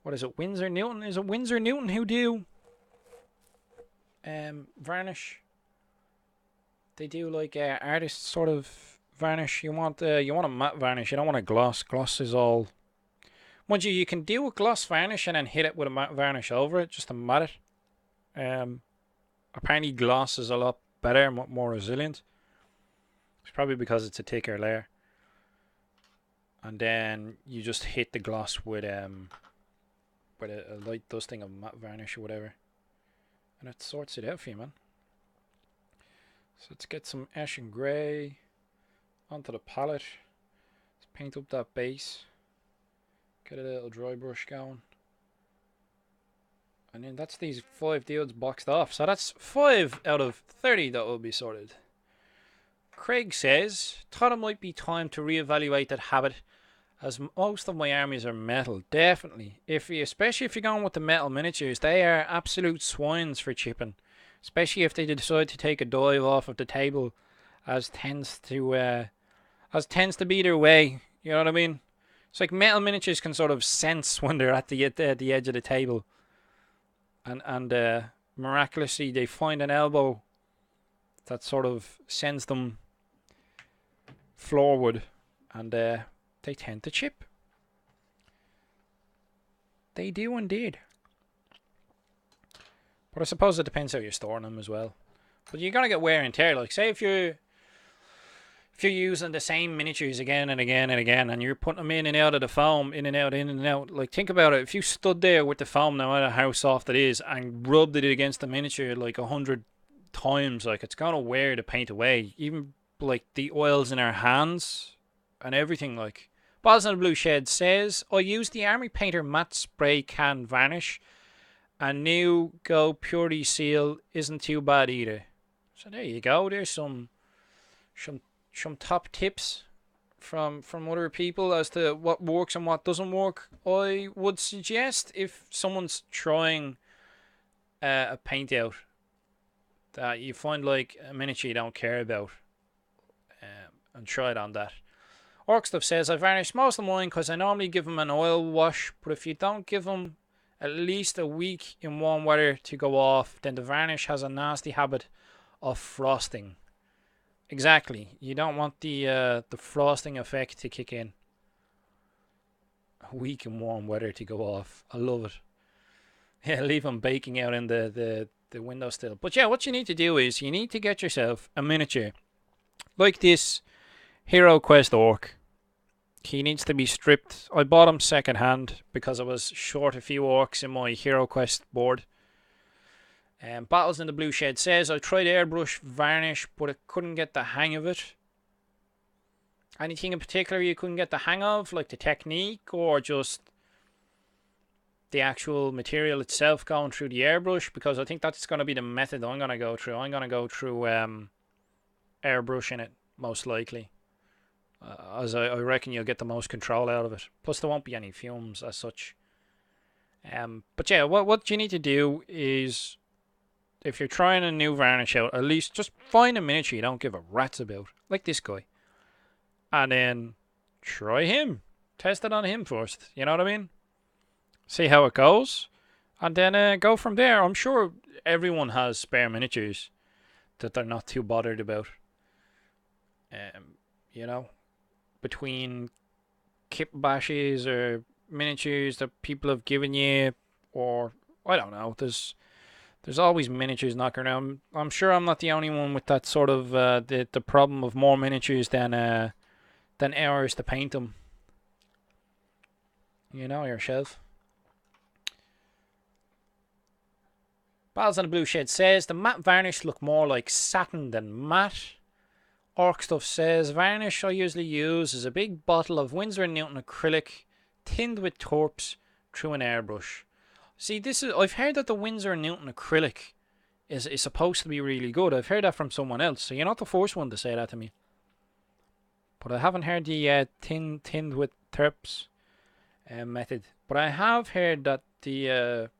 Speaker 1: what is it, Winsor Newton? Is it Winsor Newton who do varnish? They do like artist sort of varnish. You want a matte varnish. You don't want a gloss. Gloss is all. Mind you, you can do a gloss varnish and then hit it with a matte varnish over it just to matte it. Apparently gloss is a lot better and more resilient. It's probably because it's a thicker layer. And then you just hit the gloss with a light dusting of matte varnish or whatever, and it sorts it out for you, man. So let's get some Eshin Grey onto the palette. Let's paint up that base. Get a little dry brush going. And then that's these 5 dudes boxed off. So that's 5 out of 30 that will be sorted. Craig says, thought it might be time to reevaluate that habit, as most of my armies are metal. Definitely. Especially if you're going with the metal miniatures, they are absolute swines for chipping. Especially if they decide to take a dive off of the table, as tends to be their way. You know what I mean? It's like metal miniatures can sort of sense when they're at the edge of the table, and miraculously they find an elbow that sort of sends them forward, and they tend to chip. They do indeed. But I suppose it depends how you're storing them as well. But you're gonna get wear and tear. Like, say if you're using the same miniatures again and again and again, and you're putting them in and out of the foam, in and out. Like, think about it. If you stood there with the foam, no matter how soft it is, and rubbed it against the miniature like 100 times, like, it's gonna wear the paint away. Even like the oils in our hands and everything. Like, Balls in the Blue Shed says, I used the Army Painter matte spray can varnish, and new Go Purity Seal isn't too bad either. So there you go. There's some top tips from other people as to what works and what doesn't work. I would suggest, if someone's trying a paint out that you find like a miniature you don't care about, and try it on that. Orc Stuff says, I varnish most of mine because I normally give them an oil wash, but if you don't give them at least a week in warm weather to go off, then the varnish has a nasty habit of frosting. Exactly. You don't want the frosting effect to kick in. A week in warm weather to go off. I love it. Yeah, leave them baking out in the window still. But yeah, what you need to do is you need to get yourself a miniature like this Hero Quest Orc. He needs to be stripped. I bought him second hand because I was short a few orcs in my Hero Quest board. Battles in the Blue Shed says, I tried airbrush varnish, but I couldn't get the hang of it. Anything in particular you couldn't get the hang of, like the technique, or just the actual material itself going through the airbrush? Because I think that's going to be the method I'm going to go through. I'm going to go through airbrushing it, most likely. As I reckon you'll get the most control out of it. Plus there won't be any fumes as such. But yeah, what you need to do is if you're trying a new varnish out, at least just find a miniature you don't give a rat's about, like this guy, and then try him. Test it on him first. You know what I mean? See how it goes, and then go from there. I'm sure everyone has spare miniatures that they're not too bothered about. You know, between kit bashes or miniatures that people have given you, or I don't know. There's always miniatures knocking around. I'm sure I'm not the only one with that sort of the problem of more miniatures than hours to paint them. You know yourself. Battles on the Blue Shed says the matte varnish look more like satin than matte. Orc Stuff says varnish I usually use is a big bottle of Winsor & Newton acrylic tinned with torps through an airbrush. See, I've heard that the Winsor & Newton acrylic is supposed to be really good. I've heard that from someone else, so you're not the first one to say that to me. But I haven't heard the tinned with torps method. But I have heard that the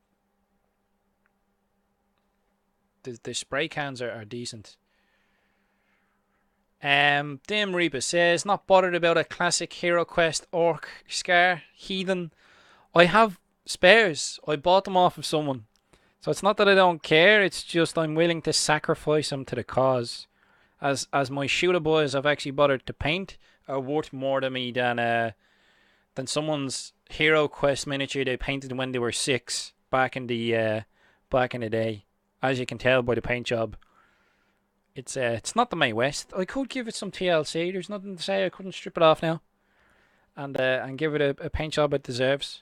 Speaker 1: spray cans are decent. Dim Reaper says, not bothered about a classic Hero Quest Orc Scar Heathen. I have spares. I bought them off of someone. So it's not that I don't care, it's just I'm willing to sacrifice them to the cause. As my shooter boys I've actually bothered to paint are worth more to me than someone's Hero Quest miniature they painted when they were 6 back in the day. As you can tell by the paint job. It's not the Mae West. I could give it some TLC. There's nothing to say I couldn't strip it off now, and give it a paint job it deserves.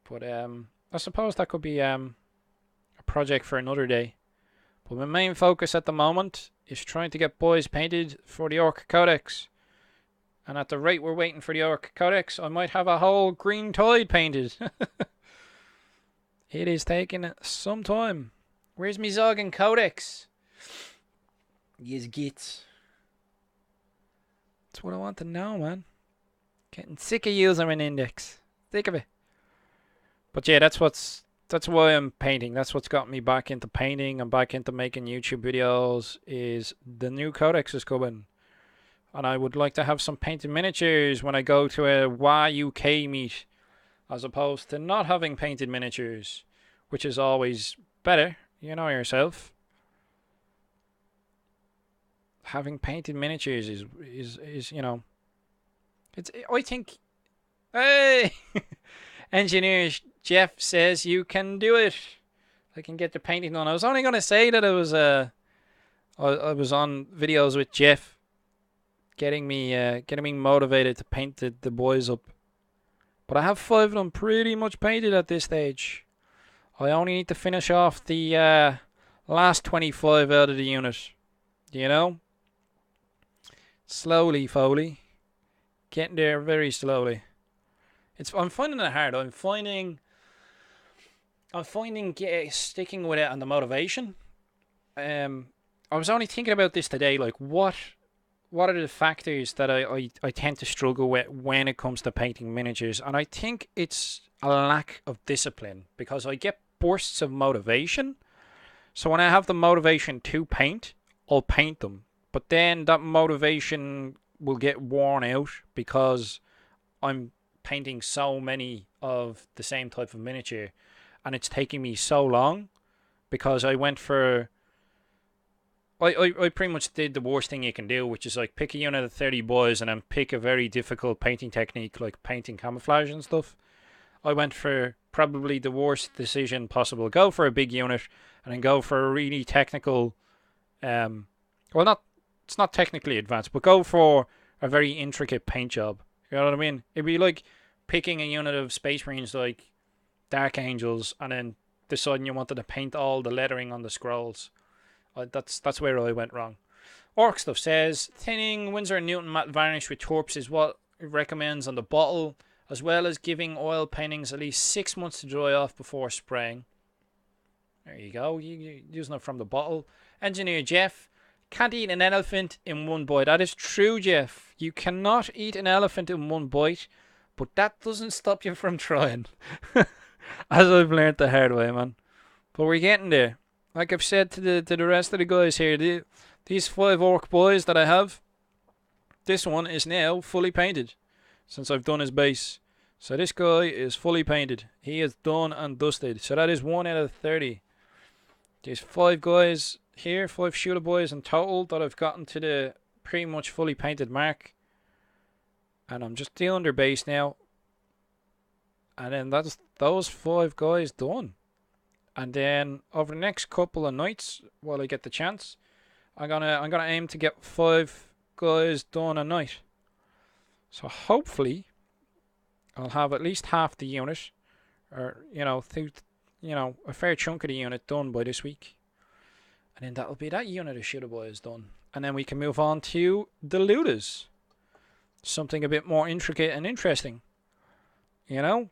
Speaker 1: But I suppose that could be a project for another day. But my main focus at the moment is trying to get boys painted for the Orc Codex. And at the rate we're waiting for the Orc Codex, I might have a whole green tide painted. It is taking some time. Where's me Zoggin Codex? Yes, gits. That's what I want to know, man. Getting sick of using an index. Sick of it. But yeah, that's why I'm painting. That's what's got me back into painting and back into making YouTube videos. Is the new codex is coming, and I would like to have some painted miniatures when I go to a YUK meet, as opposed to not having painted miniatures, which is always better. You know yourself. Having painted miniatures is you know, it's, I think, hey, Engineer Jeff says you can do it. I can get the painting on. I was only gonna say that I was on videos with Jeff, getting me motivated to paint the boys up. But I have 5 of them pretty much painted at this stage. I only need to finish off the last 25 out of the unit. You know? Slowly, Foley. Getting there very slowly. I'm finding it hard. I'm finding sticking with it and the motivation. I was only thinking about this today, like what are the factors that I tend to struggle with when it comes to painting miniatures, and I think it's a lack of discipline, because I get bursts of motivation. So when I have the motivation to paint, I'll paint them. But then that motivation will get worn out because I'm painting so many of the same type of miniature, and it's taking me so long, because I went for... I pretty much did the worst thing you can do, which is like pick a unit of 30 boys and then pick a very difficult painting technique like painting camouflage and stuff. I went for probably the worst decision possible. Go for a big unit and then go for a really technical... it's not technically advanced, but go for a very intricate paint job. You know what I mean? It'd be like picking a unit of Space Marines like Dark Angels and then deciding you wanted to paint all the lettering on the scrolls. That's where I went wrong. Orc Stuff says, thinning Winsor & Newton matte varnish with torps is what it recommends on the bottle, as well as giving oil paintings at least 6 months to dry off before spraying. There you go, you're using it from the bottle. Engineer Jeff, can't eat an elephant in one bite. That is true, Jeff. You cannot eat an elephant in one bite, but that doesn't stop you from trying. As I've learned the hard way, man. But we're getting there. like I've said to the rest of the guys here, these 5 orc boys that I have, this one is now fully painted since I've done his base. So this guy is fully painted. He is done and dusted. So that is 1 out of 30. There's 5 guys here, 5 shooter boys in total that I've gotten to the pretty much fully painted mark. And I'm just doing their base now. And then that's those 5 guys done. And then over the next couple of nights, while I get the chance, I'm gonna aim to get 5 guys done a night. So hopefully I'll have at least half the unit, or a fair chunk of the unit done by this week. And then that'll be that unit of shooter boys done. And then we can move on to the looters. Something a bit more intricate and interesting. But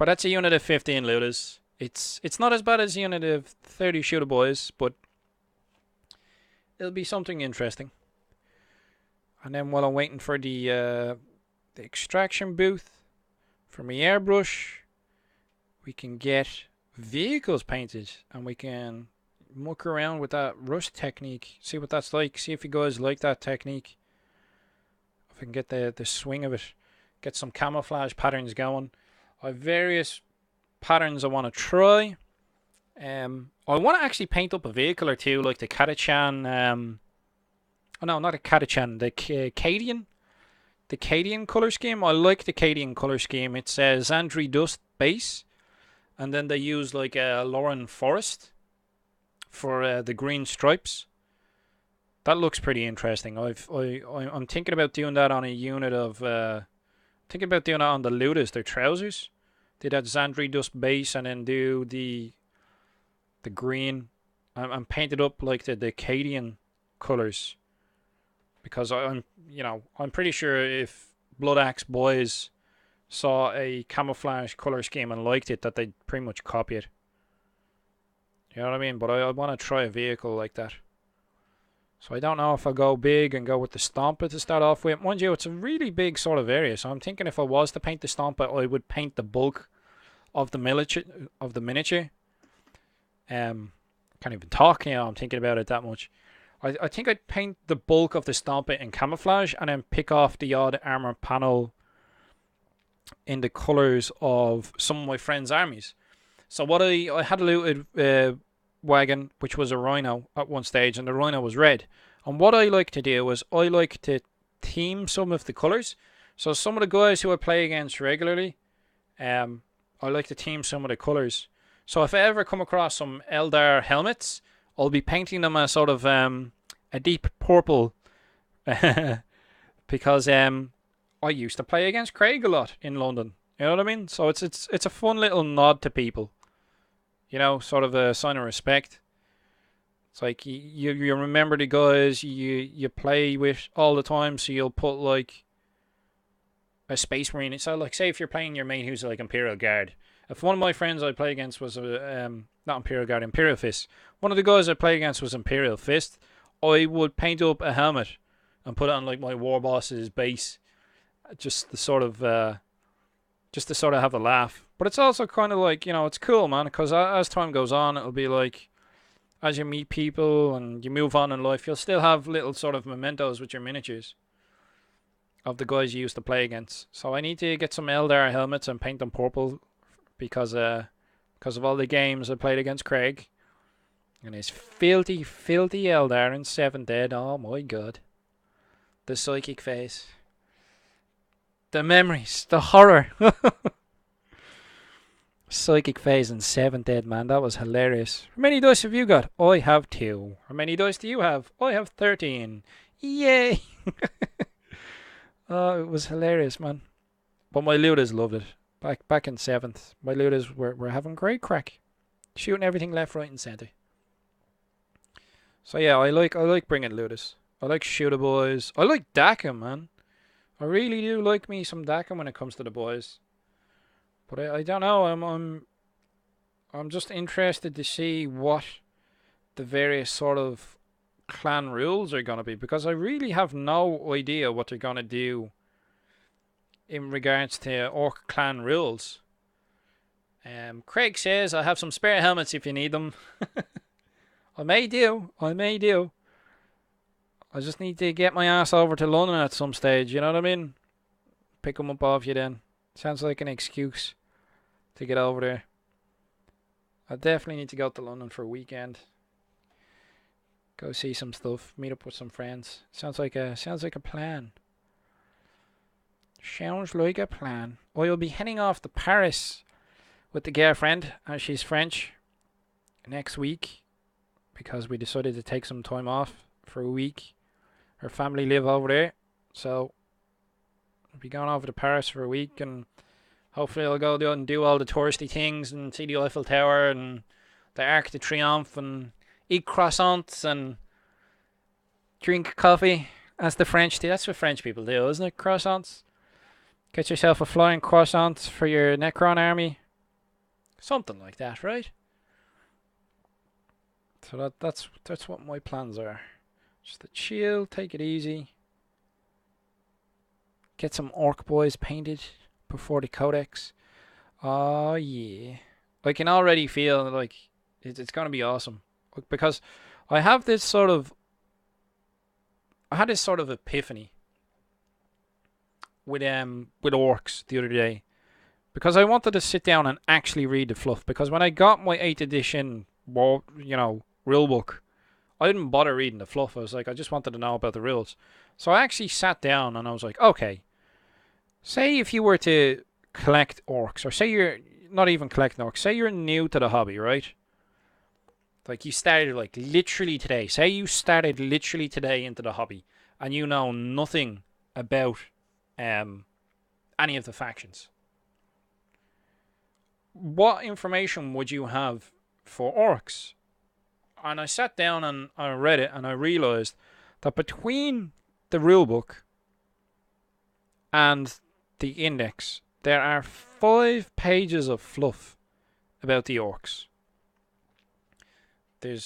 Speaker 1: that's a unit of 15 looters. It's not as bad as a unit of 30 shooter boys, but it'll be something interesting. And then while I'm waiting for the extraction booth for my airbrush, we can get vehicles painted, and we can muck around with that rust technique, see what that's like, see if you guys like that technique, if I can get the swing of it, get some camouflage patterns going. I have various patterns I want to try. I want to actually paint up a vehicle or two, like the Katachan, oh no, not a Katachan, the Cadian. The Cadian colour scheme. I like the Cadian colour scheme. It's a Xandri Dust base, and then they use like a Lauren Forest for the green stripes. That looks pretty interesting. I'm thinking about doing that on a unit of. Thinking about doing that on the looters, their trousers. Do that Xandri Dust base and then do the green and paint it up like the Cadian colours. Because I'm pretty sure if Blood Axe boys saw a camouflage color scheme and liked it, that they'd pretty much copy it. You know what I mean? But I want to try a vehicle like that. So I don't know if I'll go big and go with the Stomper to start off with. Mind you, it's a really big sort of area. So I'm thinking if I was to paint the Stomper, I would paint the bulk of the miniature. Can't even talk now. I'm thinking about it that much. I think I'd paint the bulk of the Stomper in camouflage and then pick off the odd armor panel in the colours of some of my friends' armies. So what I had a looted wagon, which was a Rhino at one stage, and the Rhino was red. And what I like to do is I like to theme some of the colours. So some of the guys who I play against regularly, I like to theme some of the colours. So if I ever come across some Eldar helmets, I'll be painting them a sort of a deep purple because I used to play against Craig a lot in London. You know what I mean? So it's a fun little nod to people. Sort of a sign of respect. It's like you remember the guys you play with all the time, so you'll put like a Space Marine. So like say if you're playing your mate who's like Imperial Guard. If one of my friends I play against was not Imperial Guard, Imperial Fist. One of the guys I play against was Imperial Fist. I would paint up a helmet and put it on like my war boss's base, just to sort of have a laugh. But it's also kind of like it's cool, man, because as time goes on, it'll be like as you meet people and you move on in life, you'll still have little sort of mementos with your miniatures of the guys you used to play against. So I need to get some Eldar helmets and paint them purple. Because of all the games I played against Craig. And his filthy Eldar in 7th Ed. Oh my god. The psychic face. The memories. The horror. Psychic phase in 7th Ed, man. That was hilarious. How many dice have you got? I have 2. How many dice do you have? I have 13. Yay! Oh, it was hilarious, man. But my looters loved it. Back in 7th, my looters were having great crack, shooting everything left, right, and centre. So yeah, I like bringing looters. I like shooter boys. I like Dakum, man. I really do like me some Dakum when it comes to the boys. But I don't know. I'm just interested to see what the various sort of clan rules are gonna be, because I really have no idea what they're gonna do in regards to Orc clan rules. Craig says I have some spare helmets if you need them. I may do. I may do. I just need to get my ass over to London at some stage, you know what I mean? Pick them up off you then. Sounds like an excuse to get over there. I definitely need to go to London for a weekend. Go see some stuff, meet up with some friends. Sounds like a plan. Sounds like a plan. I'll be heading off to Paris with the girlfriend, as she's French, next week because we decided to take some time off for a week. Her family live over there, so I'll be going over to Paris for a week, and hopefully I'll go and do all the touristy things and see the Eiffel Tower and the Arc de Triomphe and eat croissants and drink coffee, as the French do. That's what French people do, isn't it? Croissants. Get yourself a flying croissant for your Necron army. Something like that, right? So that's what my plans are. Just to chill, take it easy. Get some orc boys painted before the codex. Oh yeah. I can already feel like it's going to be awesome. Because I had this sort of epiphany with orcs the other day, because I wanted to sit down and actually read the fluff. Because when I got my 8th edition, rule book, I didn't bother reading the fluff. I was like, I just wanted to know about the rules. So I actually sat down and I was like, okay, say if you were to collect orcs, or say you're not even collecting orcs, say you're new to the hobby, right? Like you started like literally today. Say you started literally today into the hobby and you know nothing about any of the factions. What information would you have for orcs? And I sat down and I read it and I realized that between the rulebook and the index, there are 5 pages of fluff about the orcs. I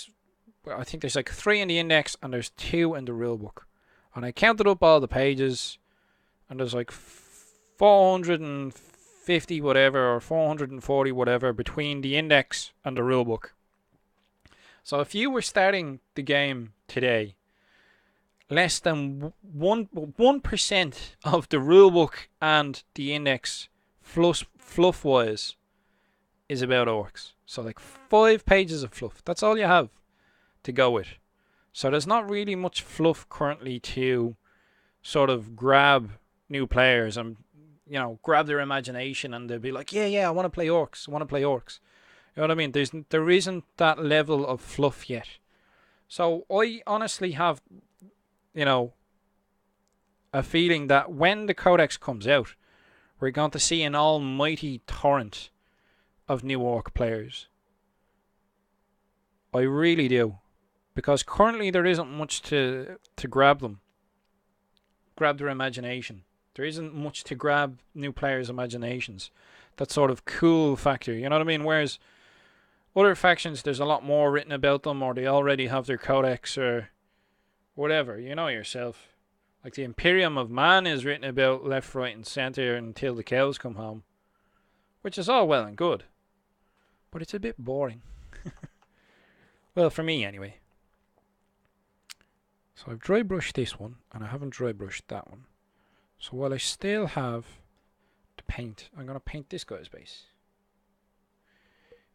Speaker 1: think there's like 3 in the index and there's 2 in the rulebook. And I counted up all the pages and there's like 450 whatever or 440 whatever between the index and the rulebook. So if you were starting the game today, less than 1% of the rulebook and the index fluff-wise is about orcs. So like 5 pages of fluff. That's all you have to go with. So there's not really much fluff currently to sort of grab new players and, grab their imagination and they'll be like, yeah, I want to play orcs. You know what I mean? There isn't that level of fluff yet. So I honestly have, a feeling that when the codex comes out, we're going to see an almighty torrent of new orc players. I really do. Because currently there isn't much to grab them. Grab their imagination. There isn't much to grab new players' imaginations. That sort of cool factor, you know what I mean? Whereas other factions, there's a lot more written about them, or they already have their codex, or whatever, you know yourself. Like the Imperium of Man is written about left, right, and centre until the cows come home. Which is all well and good. But it's a bit boring. Well, for me anyway. So I've dry brushed this one, and I haven't dry brushed that one. So while I still have the paint, I'm going to paint this guy's base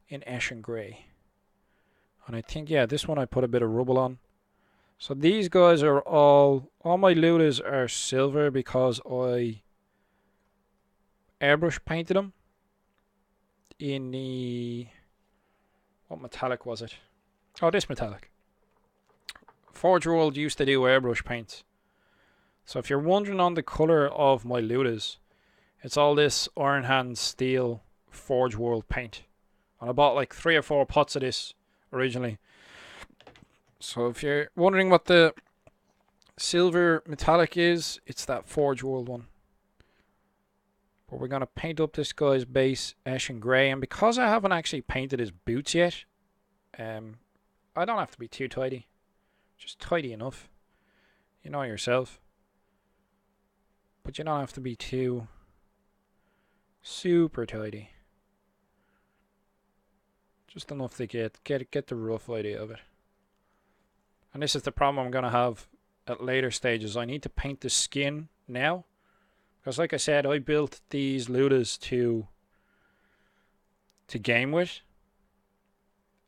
Speaker 1: in ash and grey. And I think, this one I put a bit of rubble on. So these guys are all my looters are silver because I airbrush painted them in the, what metallic was it? Oh, this metallic. Forge World used to do airbrush paints. So if you're wondering on the colour of my looters, it's all this Iron Hand Steel Forge World paint. And I bought like 3 or 4 pots of this originally. So if you're wondering what the silver metallic is, it's that Forge World one. But we're going to paint up this guy's base ash and grey. And because I haven't actually painted his boots yet, I don't have to be too tidy. Just tidy enough. You know yourself. But you don't have to be too super tidy. Just enough to get the rough idea of it. And this is the problem I'm going to have at later stages. I need to paint the skin now. Because like I said, I built these Ludas to game with.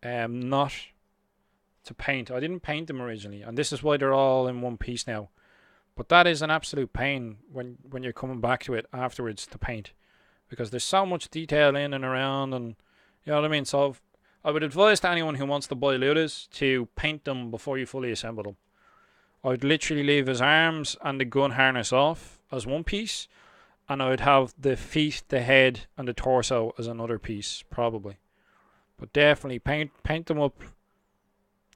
Speaker 1: Not to paint. I didn't paint them originally. And this is why they're all in one piece now. But that is an absolute pain when you're coming back to it afterwards to paint. Because there's so much detail in and around, and you know what I mean? So I would advise to anyone who wants to buy Ludas to paint them before you fully assemble them. I'd literally leave his arms and the gun harness off as one piece, and I would have the feet, the head, and the torso as another piece, probably. But definitely paint them up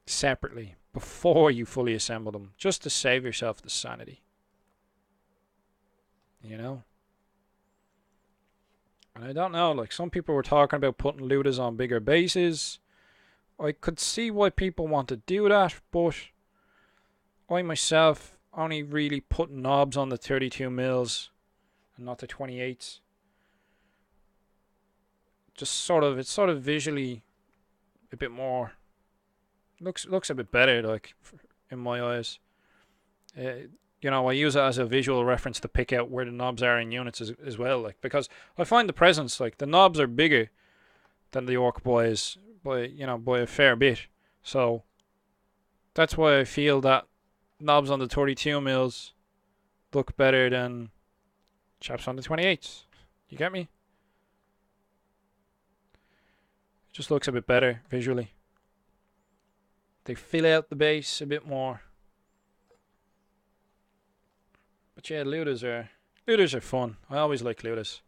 Speaker 1: separately before you fully assemble them, just to save yourself the sanity. You know? And I don't know, like some people were talking about putting Ludas on bigger bases. I could see why people want to do that, but I myself only really put knobs on the 32 mils and not the 28s. It's sort of visually a bit more looks a bit better, like in my eyes. You know, I use it as a visual reference to pick out where the knobs are in units as well, like, because I find the presence, like the knobs are bigger than the Orc boys by a fair bit. So that's why I feel that knobs on the 32 mils look better than chaps on the 28s. You get me? It just looks a bit better visually. They fill out the base a bit more. But yeah, Ludas are fun. I always like Ludas.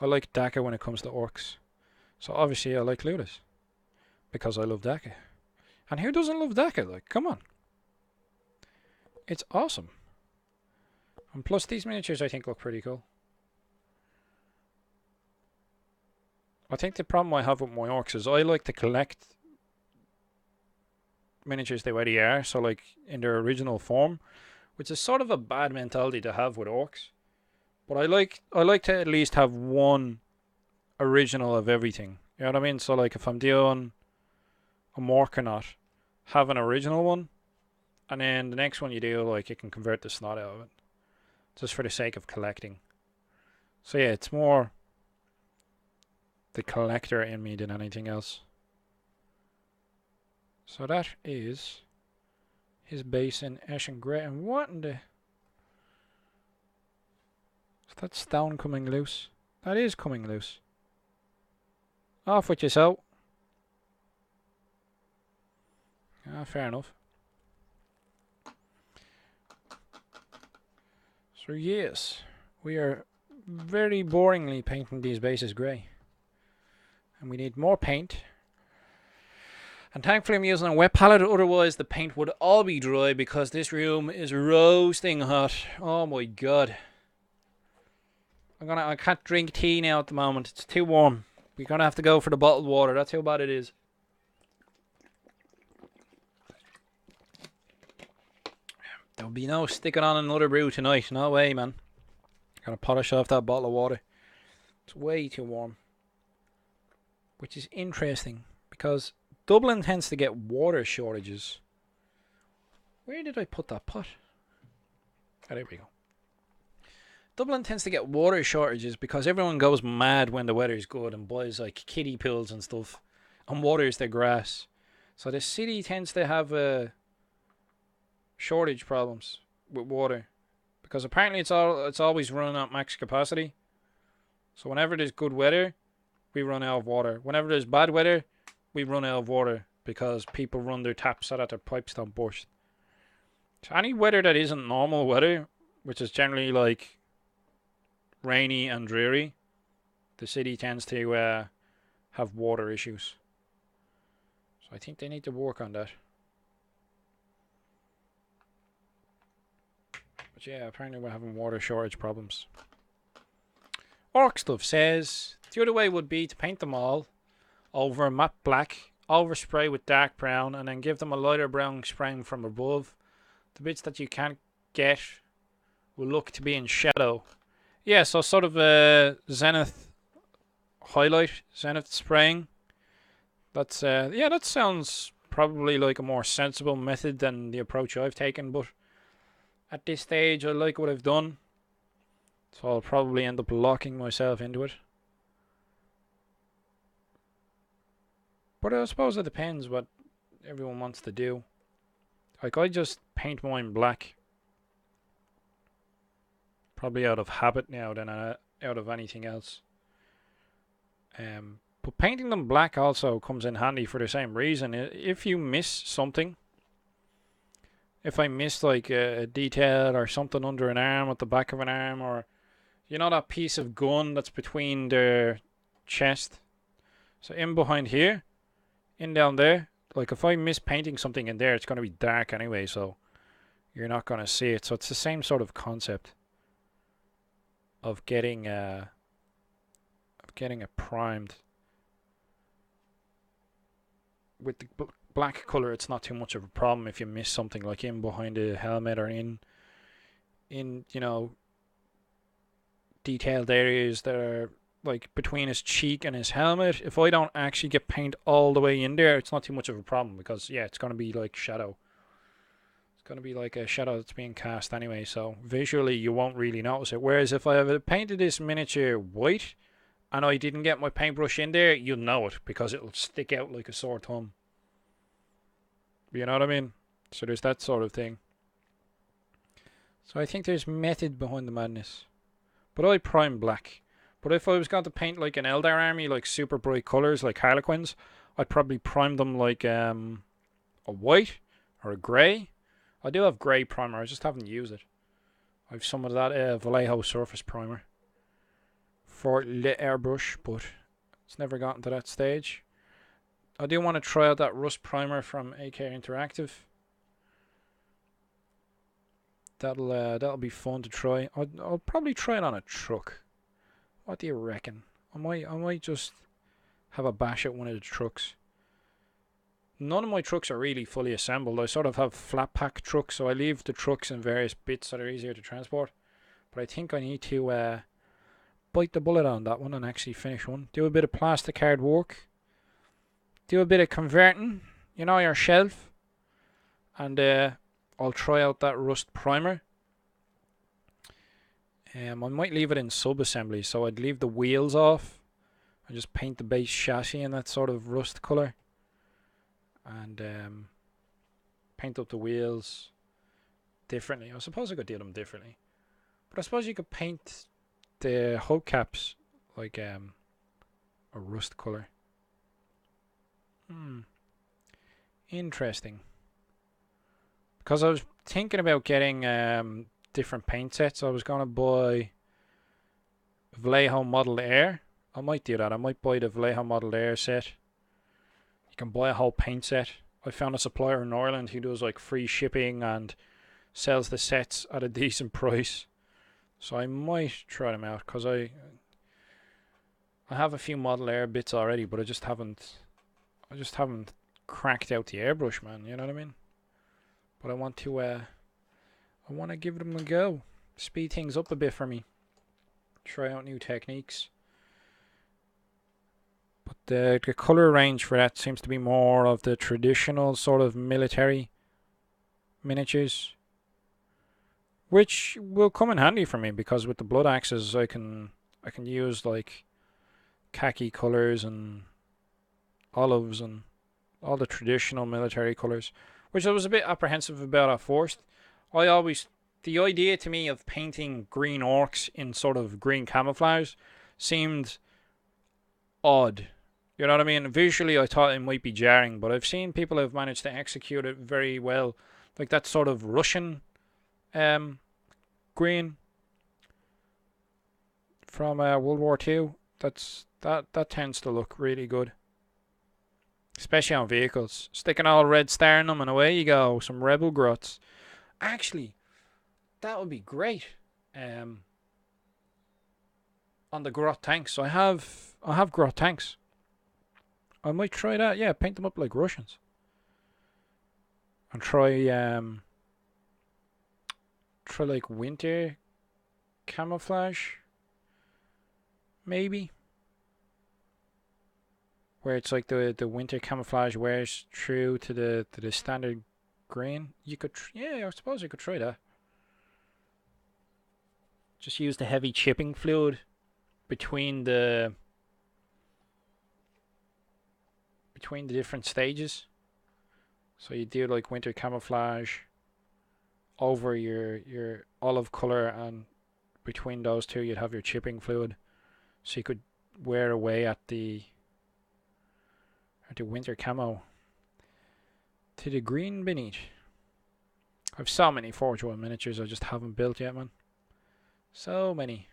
Speaker 1: I like Daka when it comes to orcs. So obviously I like Ludas. Because I love Daka. And who doesn't love Daka? Like, come on. It's awesome. And plus these miniatures I think look pretty cool. I think the problem I have with my orcs is I like to collect miniatures the way they are, so like in their original form, which is sort of a bad mentality to have with orcs. But I like to at least have one original of everything. You know what I mean? So like if I'm doing a Morkanot, have an original one, and then the next one you do, like you can convert the snot out of it. Just for the sake of collecting. So yeah, it's more the collector in me than anything else. So that is his base in Ashen Grey. And what in the... Is that stone coming loose? That is coming loose. Off with yourself. Ah, fair enough. So yes, we are very boringly painting these bases grey. And we need more paint. And thankfully I'm using a wet palette, otherwise the paint would all be dry because this room is roasting hot. Oh my god. I can't drink tea now at the moment, it's too warm. We're gonna have to go for the bottled water, that's how bad it is. There'll be no sticking on another brew tonight, no way man. Gotta polish off that bottle of water. It's way too warm. Which is interesting, because Dublin tends to get water shortages. Where did I put that pot? Oh, there we go. Dublin tends to get water shortages because everyone goes mad when the weather's good and buys like kiddie pools and stuff and waters their grass. So the city tends to have shortage problems with water because apparently it's always running at max capacity. So whenever there's good weather, we run out of water. Whenever there's bad weather, we run out of water because people run their taps so that their pipes don't burst. So any weather that isn't normal weather, which is generally like rainy and dreary, the city tends to have water issues. So I think they need to work on that. But yeah, apparently we're having water shortage problems. Orc Stuff says the other way would be to paint them all over matte black, overspray with dark brown, and then give them a lighter brown spraying from above. The bits that you can't get will look to be in shadow. Yeah, so sort of a zenith highlight, zenith spraying. That's yeah, that sounds probably like a more sensible method than the approach I've taken, but at this stage I like what I've done, so I'll probably end up locking myself into it. But I suppose it depends what everyone wants to do. Like, I just paint mine black, probably out of habit now than out of anything else. But painting them black also comes in handy for the same reason. If you miss something, if I miss like a detail or something under an arm, at the back of an arm, or you know that piece of gun that's between their chest, so in behind here, in down there, like if I miss painting something in there, it's going to be dark anyway, so you're not going to see it. So it's the same sort of concept of getting it primed. With the black color, it's not too much of a problem if you miss something like in behind the helmet or in you know, detailed areas that are like between his cheek and his helmet. If I don't actually get paint all the way in there, it's not too much of a problem, because yeah, it's going to be like shadow. It's going to be like a shadow that's being cast anyway, so visually you won't really notice it. Whereas if I have painted this miniature white and I didn't get my paintbrush in there, you'll know it, because it'll stick out like a sore thumb. You know what I mean? So there's that sort of thing. So I think there's method behind the madness. But I prime black. But if I was going to paint like an Eldar army, like super bright colours, like Harlequins, I'd probably prime them like a white or a grey. I do have grey primer, I just haven't used it. I have some of that Vallejo surface primer for lit airbrush, but it's never gotten to that stage. I do want to try out that rust primer from AK Interactive. That'll be fun to try. I'll probably try it on a truck. What do you reckon? I might just have a bash at one of the trucks. None of my trucks are really fully assembled. I sort of have flat pack trucks, so I leave the trucks in various bits that are easier to transport. But I think I need to bite the bullet on that one and actually finish one. Do a bit of plastic card work. Do a bit of converting, you know, your shelf. And I'll try out that rust primer. I might leave it in sub-assembly, so I'd leave the wheels off and just paint the base chassis in that sort of rust colour. And paint up the wheels differently. I suppose I could do them differently. But I suppose you could paint the hubcaps like a rust colour. Interesting. Because I was thinking about getting different paint sets. I was going to buy Vallejo Model Air. I might do that. I might buy the Vallejo Model Air set. You can buy a whole paint set. I found a supplier in Ireland who does like free shipping and sells the sets at a decent price. So I might try them out, because I have a few Model Air bits already, but I just haven't cracked out the airbrush, man. You know what I mean? But I want to give them a go. Speed things up a bit for me. Try out new techniques. But the colour range for that seems to be more of the traditional sort of military miniatures, which will come in handy for me, because with the blood axes I can use like khaki colours and olives and all the traditional military colours, which I was a bit apprehensive about at first. The idea to me of painting green orcs in sort of green camouflage seemed odd. You know what I mean? Visually I thought it might be jarring, but I've seen people who have managed to execute it very well. Like that sort of Russian green from World War II. That tends to look really good. Especially on vehicles. Stick an all red star in them and away you go. Some rebel grots. Actually, that would be great. On the grot tanks. So I have grot tanks. I might try that. Yeah, paint them up like Russians. And try like winter camouflage. Maybe. where it's like the winter camouflage wears through to the standard green. You could, yeah, I suppose you could try that. Just use the heavy chipping fluid between the different stages. So you do like winter camouflage over your olive color, and between those two you'd have your chipping fluid, so you could wear away at the winter camo to the green beneath. I've so many Forge 1 miniatures I just haven't built yet, man. So many.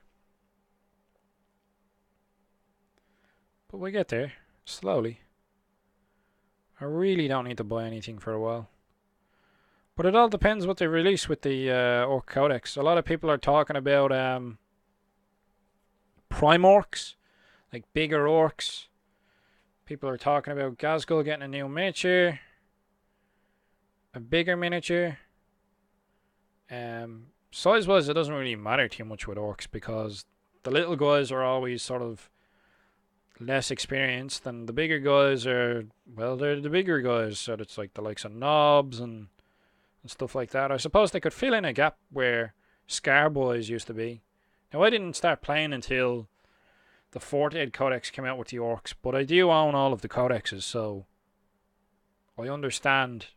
Speaker 1: But we get there slowly. I really don't need to buy anything for a while. But it all depends what they release with the Orc Codex. A lot of people are talking about prime orcs, like bigger orcs. People are talking about Gazgul getting a new miniature, a bigger miniature. Size-wise, it doesn't really matter too much with orcs because the little guys are always sort of less experienced, and the bigger guys are, well, they're the bigger guys, so it's like the likes of knobs and stuff like that. I suppose they could fill in a gap where Scar boys used to be. Now, I didn't start playing until the 4th Ed Codex came out with the orcs, but I do own all of the codexes, so I understand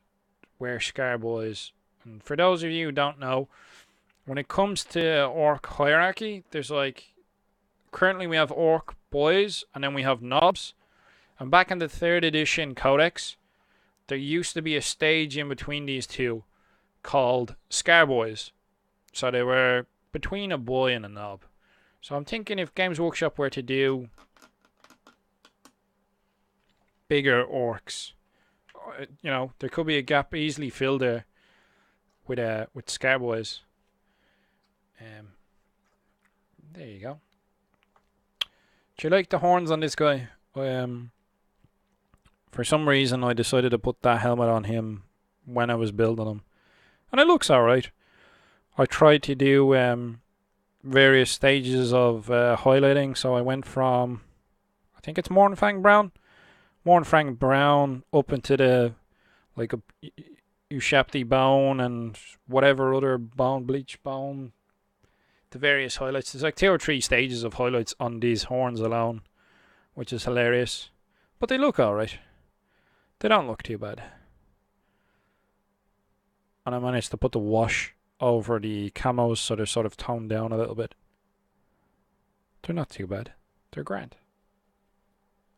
Speaker 1: where Scar boys. And for those of you who don't know, when it comes to orc hierarchy, there's like, currently we have orc boys and then we have knobs. And back in the 3rd edition codex, there used to be a stage in between these two called Scar boys. So they were between a boy and a knob. So I'm thinking if Games Workshop were to do bigger orcs, you know, there could be a gap easily filled there with Scar boys. There you go. Do you like the horns on this guy? For some reason I decided to put that helmet on him when I was building him, and it looks alright. I tried to do various stages of highlighting, so I went from, I think it's Mornfang Brown up into the like a Ushapti bone and whatever other bone, bleach bone, the various highlights. There's like 2 or 3 stages of highlights on these horns alone, which is hilarious. But they look alright. They don't look too bad. And I managed to put the wash over the camos so they're sort of toned down a little bit. They're not too bad. They're grand.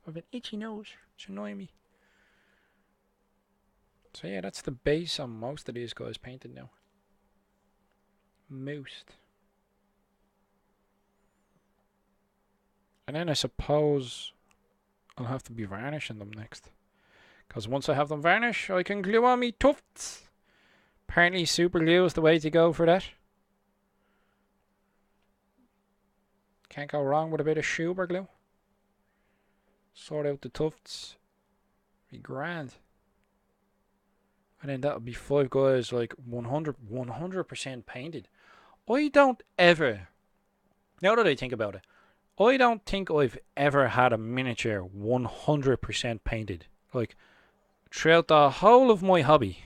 Speaker 1: I have an itchy nose. It's annoying me. So yeah, that's the base on most of these guys painted now. Most. And then I suppose I'll have to be varnishing them next. Because once I have them varnished, I can glue on me tufts. Apparently super glue is the way to go for that. Can't go wrong with a bit of super glue. Sort out the tufts. Be grand. And then that'll be 5 guys like 100% painted. I don't ever, now that I think about it, I don't think I've ever had a miniature 100% painted. Like, throughout the whole of my hobby,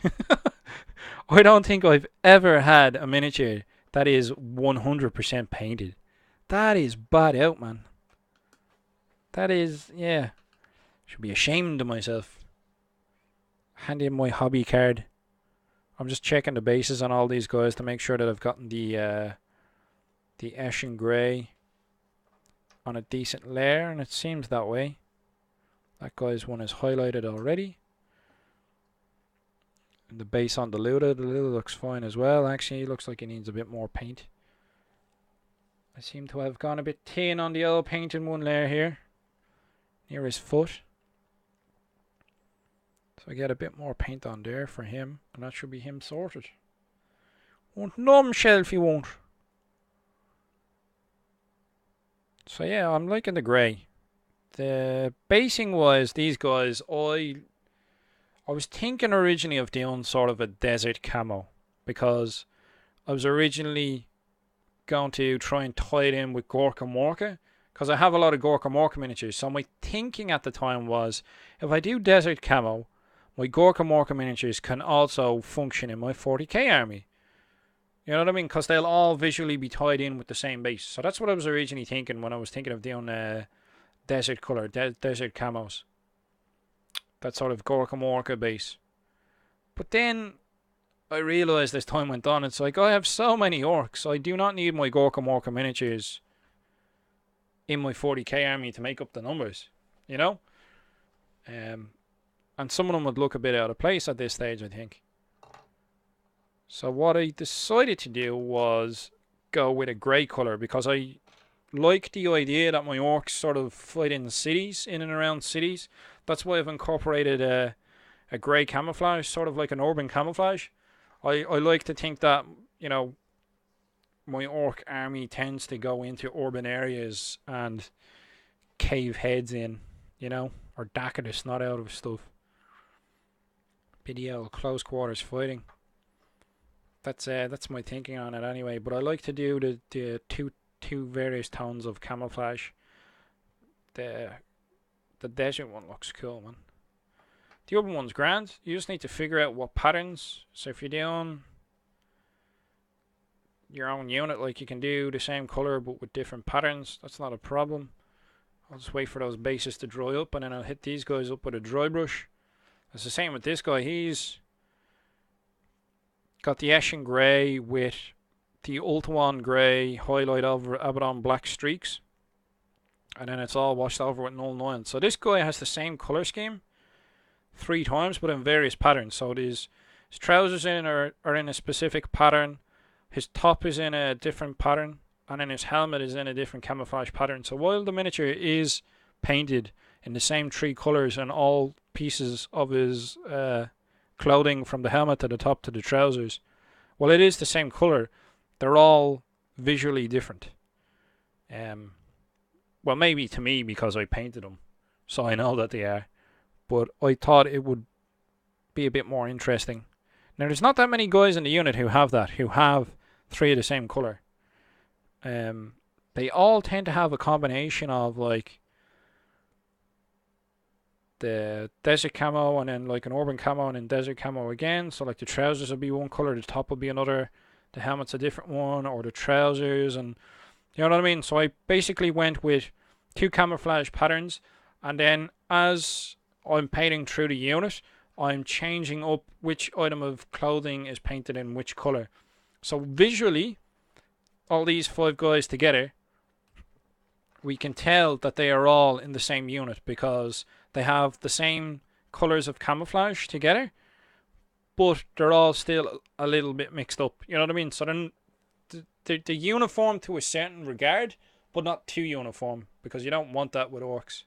Speaker 1: I don't think I've ever had a miniature that is 100% painted. That is bad out, man. That is, yeah. Should be ashamed of myself. Hand in my hobby card. I'm just checking the bases on all these guys to make sure that I've gotten the ash and grey on a decent layer, and it seems that way. That guy's one is highlighted already. And the base on the Luda looks fine as well. Actually, it looks like it needs a bit more paint. I seem to have gone a bit thin on the old paint in one layer here, near his foot. So I get a bit more paint on there for him, and that should be him sorted. Won't numb shelf, he won't. So yeah, I'm liking the grey. The basing wise, these guys, I was thinking originally of doing sort of a desert camo, because I was originally going to try and tie it in with Gorka Morka because I have a lot of Gorka Morka miniatures. So my thinking at the time was, if I do desert camo, my Gorka Morka miniatures can also function in my 40k army. You know what I mean? Because they'll all visually be tied in with the same base. So that's what I was originally thinking when I was thinking of doing desert color, desert camos. That sort of Gorka Morka base. But then I realised as time went on, it's like, I have so many orcs. I do not need my Gorka Morka miniatures in my 40k army to make up the numbers. You know? And some of them would look a bit out of place at this stage, I think. So what I decided to do was go with a grey colour, because I like the idea that my orcs sort of fight in cities, in and around cities. That's why I've incorporated a grey camouflage, sort of like an urban camouflage. I like to think that, you know, my orc army tends to go into urban areas and cave heads in, you know, or dacker the snot out of stuff. Video close quarters fighting. That's my thinking on it anyway. But I like to do the two various tones of camouflage. The desert one looks cool, man. The urban one's grand. You just need to figure out what patterns. So if you're doing your own unit, like, you can do the same color but with different patterns. That's not a problem. I'll just wait for those bases to dry up, and then I'll hit these guys up with a dry brush. It's the same with this guy. He's got the Eshin grey with the Ultawan grey highlight over Abaddon black streaks, and then it's all washed over with null 9. So this guy has the same colour scheme 3 times, but in various patterns. So his trousers are in a specific pattern, his top is in a different pattern, and then his helmet is in a different camouflage pattern. So while the miniature is painted in the same 3 colours, and all pieces of his clothing from the helmet to the top to the trousers, well, it is the same colour, they're all visually different. Well, maybe to me because I painted them, so I know that they are. But I thought it would be a bit more interesting. Now, there's not that many guys in the unit who have that, who have 3 of the same colour. They all tend to have a combination of, like, the desert camo and then like an urban camo and then desert camo again. So like the trousers will be one colour, the top will be another, the helmet's a different one, or the trousers, and you know what I mean? So I basically went with 2 camouflage patterns, and then as I'm painting through the unit, I'm changing up which item of clothing is painted in which colour. So visually, all these 5 guys together, we can tell that they are all in the same unit because they have the same colours of camouflage together, but they're all still a little bit mixed up. You know what I mean? So then they're uniform to a certain regard, but not too uniform, because you don't want that with orcs.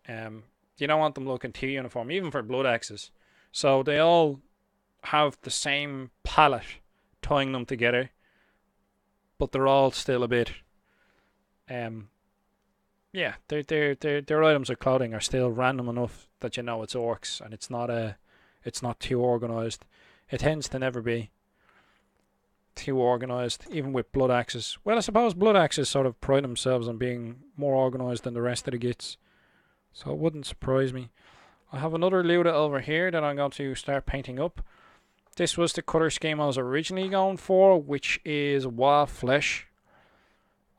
Speaker 1: You don't want them looking too uniform, even for blood axes. So they all have the same palette tying them together, but they're all still a bit yeah, their items of clothing are still random enough that you know it's orcs, and it's not too organised. It tends to never be too organised, even with blood axes. Well, I suppose blood axes sort of pride themselves on being more organised than the rest of the gits, so it wouldn't surprise me. I have another Luda over here that I'm going to start painting up. This was the colour scheme I was originally going for, which is Wa Flesh.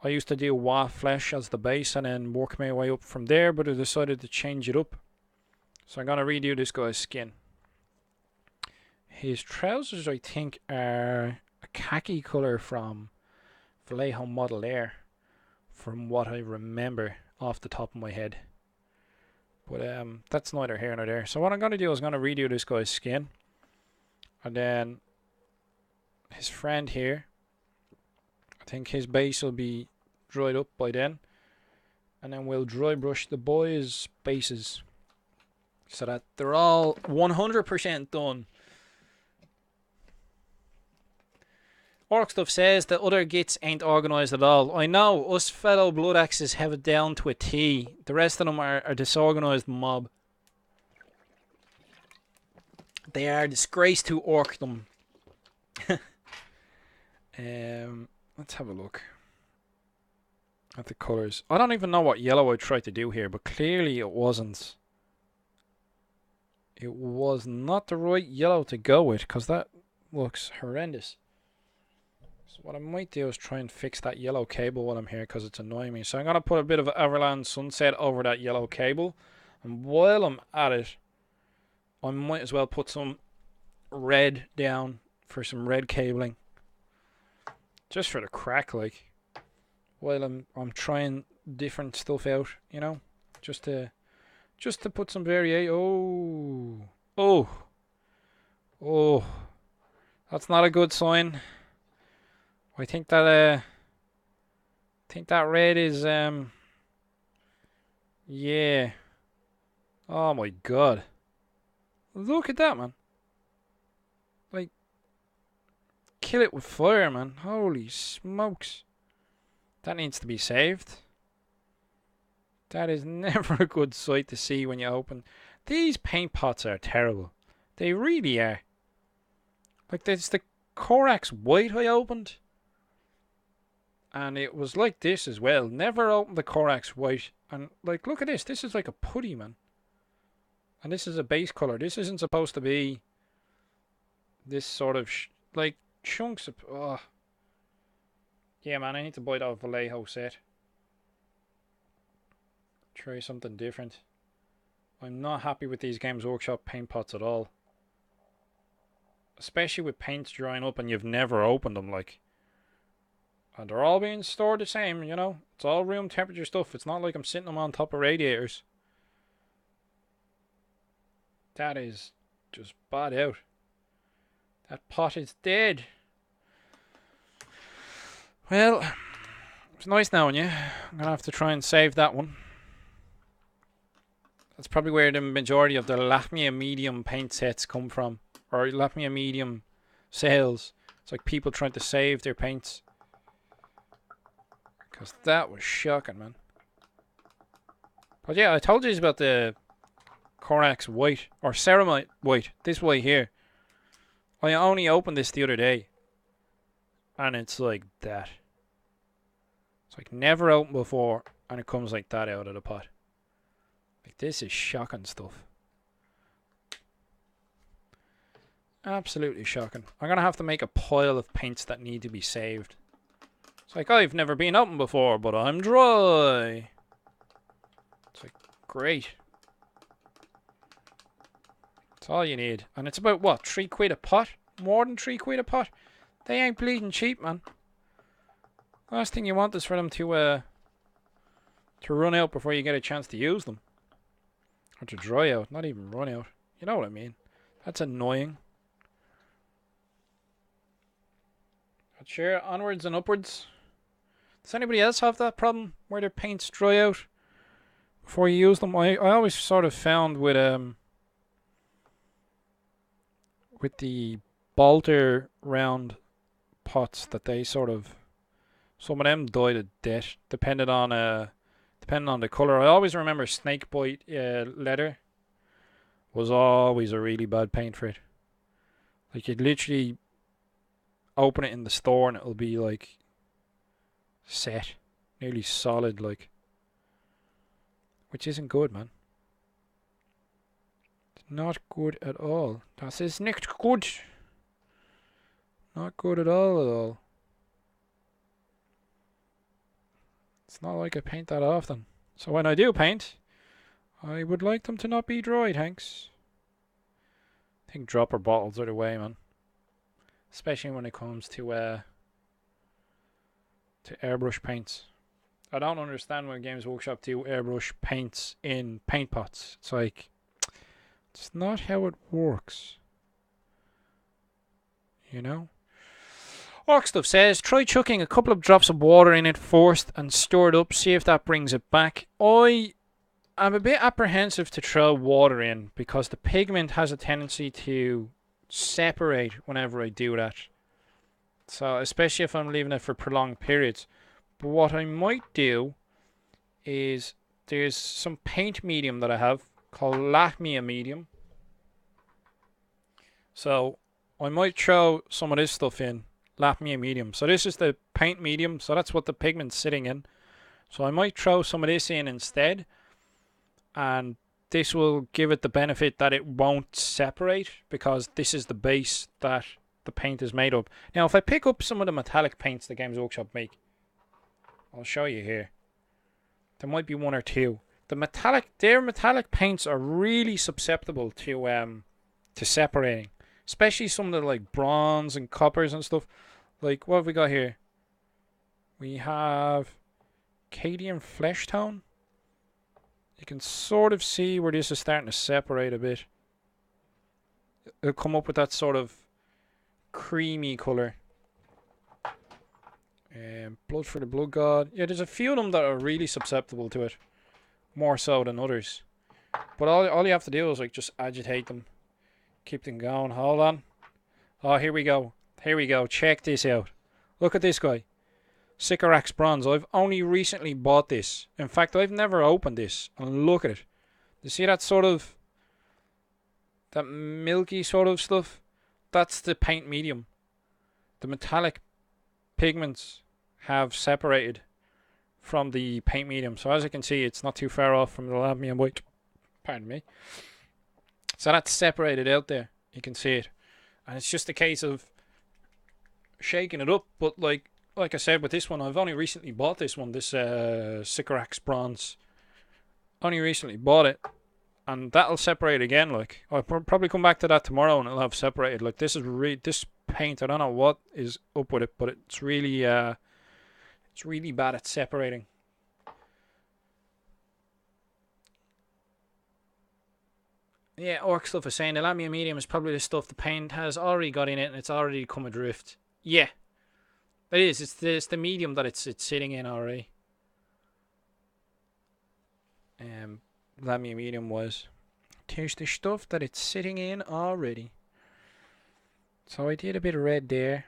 Speaker 1: I used to do Wa Flesh as the base and then work my way up from there, but I decided to change it up. So I'm going to redo this guy's skin. His trousers, I think, are a khaki colour from Vallejo Model Air, from what I remember off the top of my head. But that's neither here nor there. So what I'm going to do is I'm going to redo this guy's skin. And then his friend here, I think his base will be dried up by then, and then we'll dry brush the boys' bases so that they're all 100% done. Orc Stuff says that other gits ain't organised at all. I know, us fellow blood axes have it down to a T. The rest of them are a disorganised mob. They are a disgrace to orcdom. Let's have a look. at the colours. I don't even know what yellow I tried to do here, but clearly it wasn't. It was not the right yellow to go with, because that looks horrendous. So what I might do is try and fix that yellow cable while I'm here, because it's annoying me. So I'm going to put a bit of Everland Sunset over that yellow cable. And while I'm at it, I might as well put some red down for some red cabling. Just for the crack, like. While I'm trying different stuff out, you know? Just to put some variation. Oh. That's not a good sign. I think that red is yeah. Oh my god. Look at that, man. Like, kill it with fire, man. Holy smokes. That needs to be saved. That is never a good sight to see when you open. These paint pots are terrible. They really are. Like, there's the Corax White I opened. And it was like this as well. Never opened the Corax White. And, like, look at this. This is like a putty, man. And this is a base color. This isn't supposed to be this sort of, like, chunks of... Oh. Yeah, man, I need to buy that Vallejo set. Try something different. I'm not happy with these Games Workshop paint pots at all. Especially with paints drying up and you've never opened them, like. And they're all being stored the same, you know. It's all room temperature stuff. It's not like I'm sitting them on top of radiators. That is just bad out. That pot is dead. Well, it's nice knowing you. I'm going to have to try and save that one. That's probably where the majority of the Lahmia medium paint sets come from. Or Lahmia medium sales. It's like people trying to save their paints. Because that was shocking, man. But yeah, I told you about the Corax White. Or Ceramite White. This way here. I only opened this the other day. And it's like that. It's like never opened before. And it comes like that out of the pot. Like, this is shocking stuff. Absolutely shocking. I'm going to have to make a pile of paints that need to be saved. It's like, I've never been open before, but I'm dry. It's like, great. That's all you need. And it's about, what, £3 a pot? More than £3 a pot? They ain't bleeding cheap, man. Last thing you want is for them to run out before you get a chance to use them. Or to dry out, not even run out. You know what I mean? That's annoying. But sure, onwards and upwards. Does anybody else have that problem where their paints dry out before you use them? I always sort of found with the Balter round pots that they sort of, some of them died a death depending on the colour. I always remember Snakebite leather was always a really bad paint for it. Like, you'd literally open it in the store and it'll be like set, nearly solid, like, which isn't good, man. It's not good at all. Das ist nicht gut. Not good at all. It's not like I paint that often. So when I do paint, I would like them to not be dry, thanks. I think dropper bottles are the way, man. Especially when it comes to airbrush paints. I don't understand when Games Workshop do airbrush paints in paint pots. It's like, it's not how it works. You know? Orkstuff says, try chucking a couple of drops of water in it first and stir it up, see if that brings it back. I'm a bit apprehensive to throw water in because the pigment has a tendency to separate whenever I do that. So, especially if I'm leaving it for prolonged periods. But what I might do is, there's some paint medium that I have called Lahmia medium. So, I might throw some of this stuff in. Lahmia medium. So this is the paint medium. So that's what the pigment's sitting in. So I might throw some of this in instead, and this will give it the benefit that it won't separate because this is the base that the paint is made of. Now, if I pick up some of the metallic paints the Games Workshop make, I'll show you here. There might be one or two. Their metallic paints are really susceptible to separating, especially some of the like bronze and coppers and stuff. Like, what have we got here? We have Cadian Flesh Tone. You can sort of see where this is starting to separate a bit. It'll come up with that sort of creamy colour. Blood for the Blood God. Yeah, there's a few of them that are really susceptible to it. More so than others. But all you have to do is like just agitate them. Keep them going. Hold on. Oh, here we go. Here we go. Check this out. Look at this guy. Sycorax Bronze. I've only recently bought this. In fact, I've never opened this. And look at it. You see that sort of... that milky sort of stuff? That's the paint medium. The metallic pigments have separated from the paint medium. So as you can see, it's not too far off from the cadmium white. Pardon me. So that's separated out there. You can see it. And it's just a case of shaking it up. But like I said with this one, I've only recently bought this one. This Sycorax Bronze. Only recently bought it. And that'll separate again. Like, I'll probably come back to that tomorrow and it'll have separated. Like, this is this paint, I don't know what is up with it, but it's really bad at separating. Yeah, Orc Stuff is saying the Lamia Medium is probably the stuff the paint has already got in it and it's already come adrift. Yeah, it is. It's the medium that it's sitting in already. Lamia Medium was. Here's the stuff that it's sitting in already. So I did a bit of red there.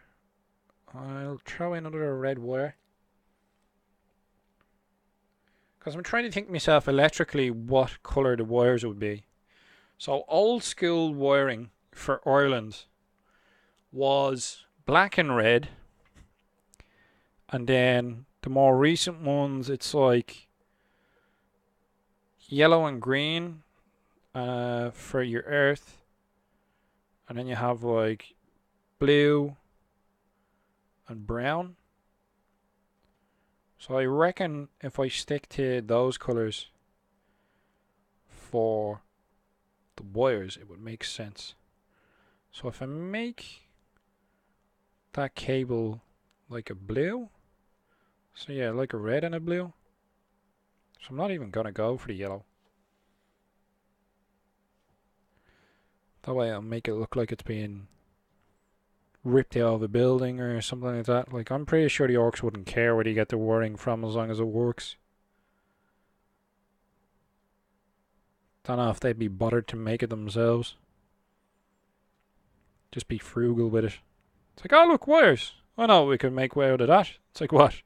Speaker 1: I'll throw in another red wire. Because I'm trying to think myself electrically what colour the wires would be. So old school wiring for Ireland was black and red. And then the more recent ones, it's like yellow and green for your earth. And then you have like blue and brown. So I reckon if I stick to those colours for the wires, it would make sense. So if I make that cable like a blue, so yeah, like a red and a blue. So I'm not even gonna go for the yellow. That way I'll make it look like it's being ripped out of a building or something like that. Like, I'm pretty sure the orcs wouldn't care where you get the wiring from as long as it works. Don't know if they'd be bothered to make it themselves. Just be frugal with it. It's like, oh look, wires. I know we can make way out of that. It's like, what?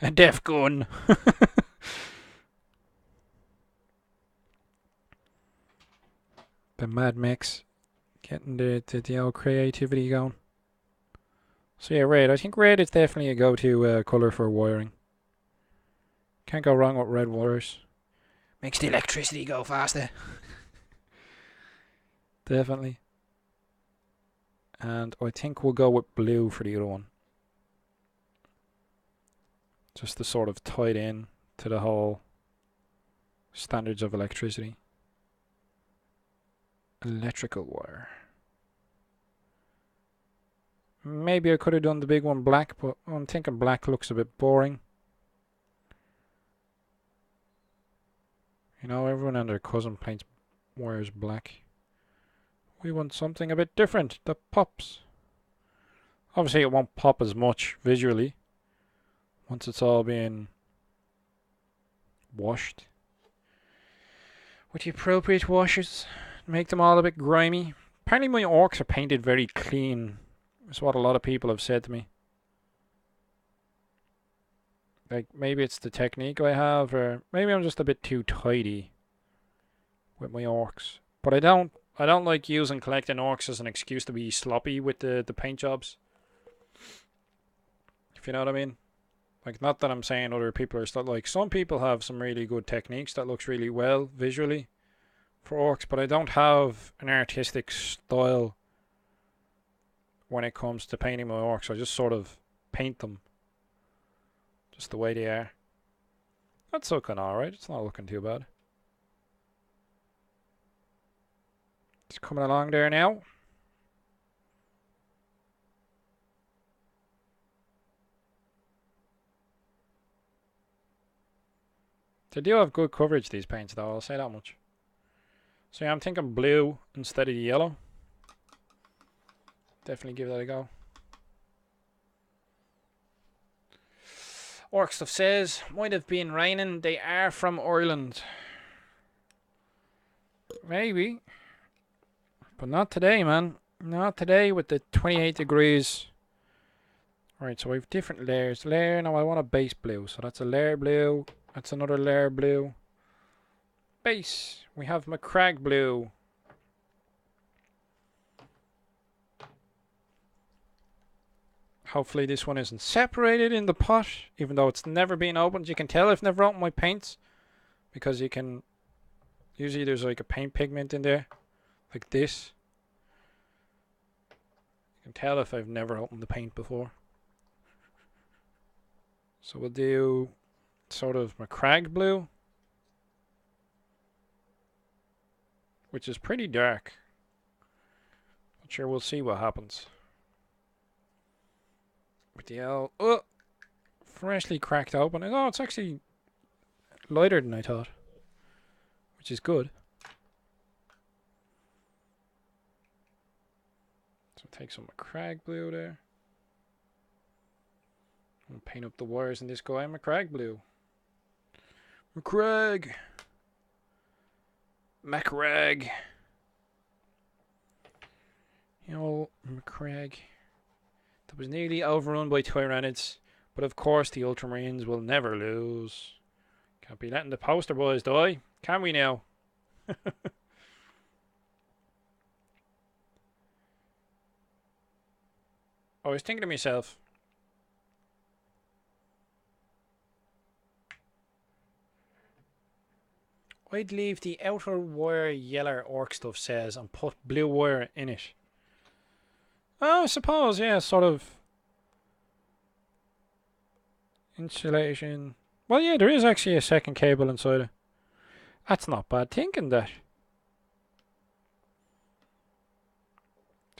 Speaker 1: A deaf gun. The Mad Max getting the old creativity going. So yeah, red. I think red is definitely a go-to colour for wiring. Can't go wrong with red wires. Makes the electricity go faster. Definitely. And I think we'll go with blue for the other one. Just to sort of tie it in to the whole standards of electricity. Electrical wire. Maybe I could have done the big one black, but I'm thinking black looks a bit boring. You know, everyone and their cousin paints wires black. We want something a bit different that pops. Obviously it won't pop as much visually once it's all being washed with the appropriate washes. Make them all a bit grimy. Apparently my orcs are painted very clean. That's what a lot of people have said to me. Like, maybe it's the technique I have, or maybe I'm just a bit too tidy with my orcs. But I don't like using collecting orcs as an excuse to be sloppy with the paint jobs. If you know what I mean. Like, not that I'm saying other people are still, like, some people have some really good techniques that looks really well visually for orcs, but I don't have an artistic style when it comes to painting my orcs. I just sort of paint them just the way they are. That's looking alright. It's not looking too bad. It's coming along there now. They do have good coverage, these paints, though, I'll say that much. So yeah, I'm thinking blue instead of yellow. Definitely give that a go. Orc Stuff says, might have been raining. They are from Ireland. Maybe. But not today, man. Not today with the 28 degrees. Right, so we have different layers. Layer, now I want a base blue. So that's a layer blue. That's another layer blue. Base. We have McCrag blue. Hopefully this one isn't separated in the pot, even though it's never been opened. You can tell I've never opened my paints, because you can, usually there's like a paint pigment in there, like this. You can tell if I've never opened the paint before. So we'll do sort of McCrag blue, which is pretty dark. But sure, we'll see what happens. With the L, freshly cracked open. Oh, it's actually lighter than I thought, which is good. So take some McCrag blue there. And paint up the wires in this guy, McCrag blue. McCrag. McCrag. You know, McCrag. That was nearly overrun by Tyranids, but of course the Ultramarines will never lose. Can't be letting the poster boys die, can we now? I was thinking to myself, I'd leave the outer wire yellow Orc Stuff says and put blue wire in it. Oh, I suppose, yeah, sort of insulation. Well, yeah, there is actually a second cable inside it. That's not bad thinking, that.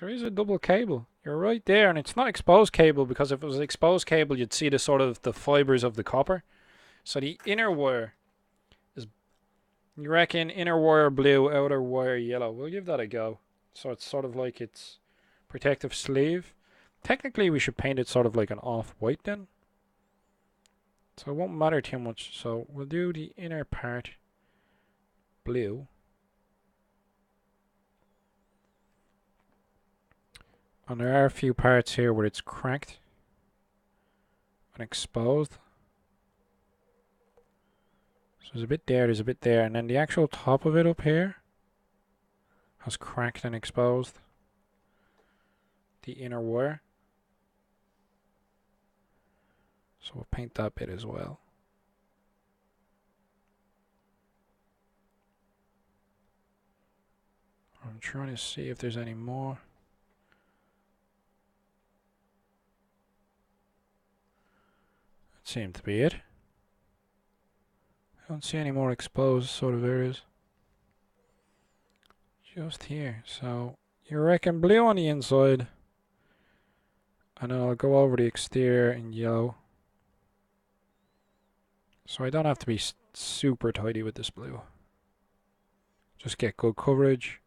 Speaker 1: There is a double cable. You're right there, and it's not exposed cable, because if it was exposed cable, you'd see the sort of the fibers of the copper. So the inner wire is, you reckon, inner wire blue, outer wire yellow. We'll give that a go. So it's sort of like it's protective sleeve. Technically, we should paint it sort of like an off-white then. So it won't matter too much. So we'll do the inner part blue. And there are a few parts here where it's cracked and exposed. So there's a bit there, and then the actual top of it up here has cracked and exposed. The inner wire. So we'll paint that bit as well. I'm trying to see if there's any more. That seemed to be it. I don't see any more exposed sort of areas. Just here. So you reckon blue on the inside, and then I'll go over the exterior in yellow. So I don't have to be super tidy with this blue. Just get good coverage.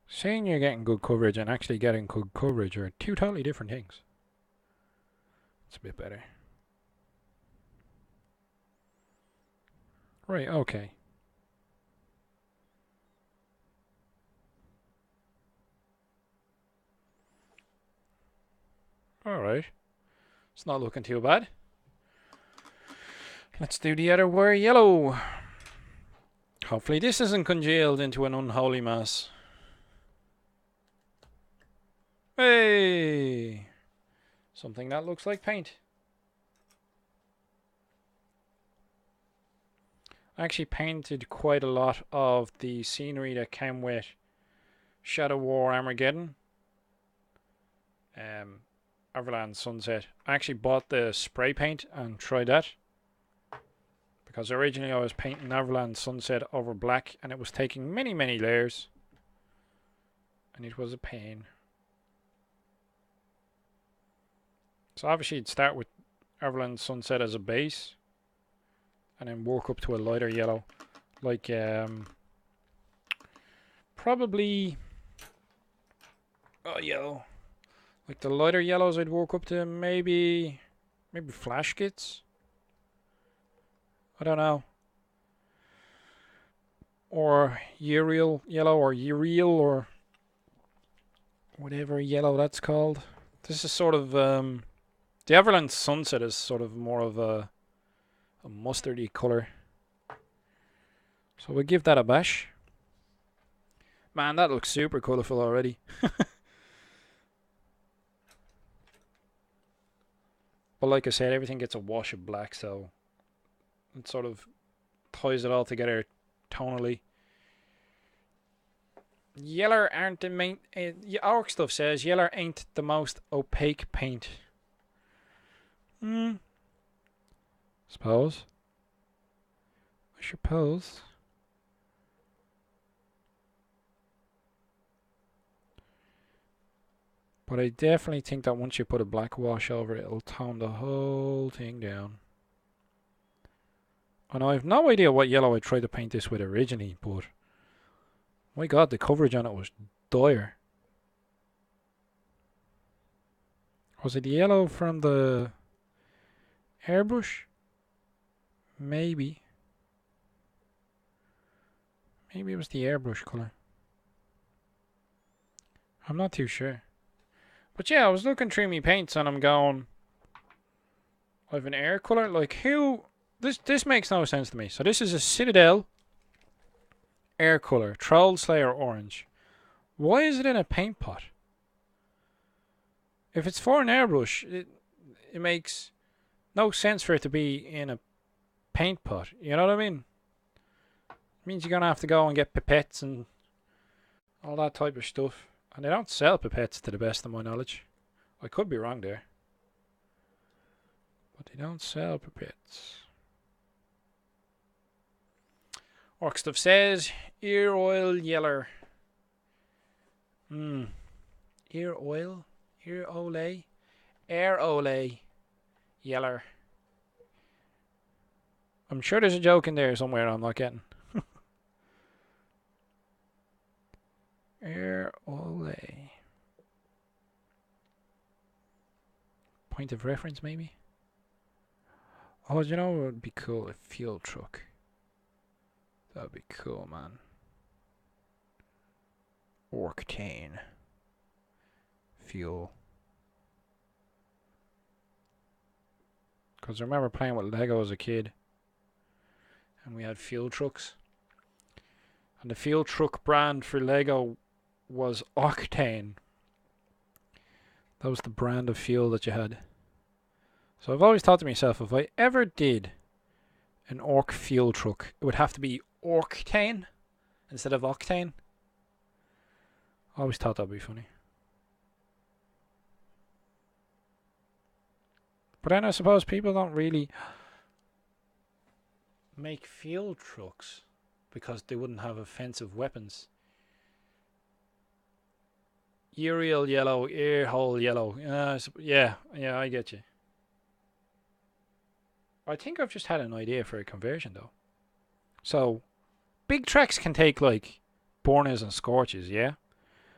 Speaker 1: Saying you're getting good coverage and actually getting good coverage are two totally different things. It's a bit better. Right, okay. Alright. It's not looking too bad. Let's do the other wire yellow. Hopefully this isn't congealed into an unholy mass. Hey! Something that looks like paint. I actually painted quite a lot of the scenery that came with Shadow War Armageddon. Everland Sunset. I actually bought the spray paint and tried that. Because originally I was painting Everland Sunset over black and it was taking many, many layers. And it was a pain. So obviously you'd start with Everland Sunset as a base. And then work up to a lighter yellow. Like, probably... Oh, yellow. Like the lighter yellows I'd work up to maybe flash kits. I don't know. Or Uriel yellow or Uriel or whatever yellow that's called. This is sort of the Everland Sunset is sort of more of a mustardy colour. So we'll give that a bash. Man, that looks super colourful already. But like I said, everything gets a wash of black, so it sort of ties it all together tonally. Yeller aren't the main... Orc stuff says yeller ain't the most opaque paint. Suppose. I suppose. But I definitely think that once you put a black wash over it, it'll tone the whole thing down. And I have no idea what yellow I tried to paint this with originally, but my god, the coverage on it was dire. Was it the yellow from the airbrush? Maybe. Maybe it was the airbrush colour. I'm not too sure. But yeah, I was looking through my paints and I'm going, I have an air colour. Like, who... This makes no sense to me. So this is a Citadel air colour. Troll Slayer orange. Why is it in a paint pot? If it's for an airbrush, it makes no sense for it to be in a paint pot. You know what I mean? It means you're going to have to go and get pipettes and all that type of stuff. And they don't sell pipettes to the best of my knowledge. I could be wrong there. But they don't sell pipettes. Orc stuff says ear oil yeller. Ear oil? Ear ole? Air ole yeller. I'm sure there's a joke in there somewhere I'm not getting. Air ole. Point of reference maybe? Oh, you know what would be cool? A fuel truck. That would be cool, man. Octane. Fuel. Because I remember playing with Lego as a kid. And we had fuel trucks. And the fuel truck brand for Lego was Octane. That was the brand of fuel that you had. So I've always thought to myself, if I ever did an orc fuel truck, it would have to be Octane instead of Octane. I always thought that would be funny. But then I suppose people don't really make fuel trucks because they wouldn't have offensive weapons. Uriel yellow, ear hole yellow. Yeah, I get you. I think I've just had an idea for a conversion though. So, big tracks can take like burners and scorches, yeah?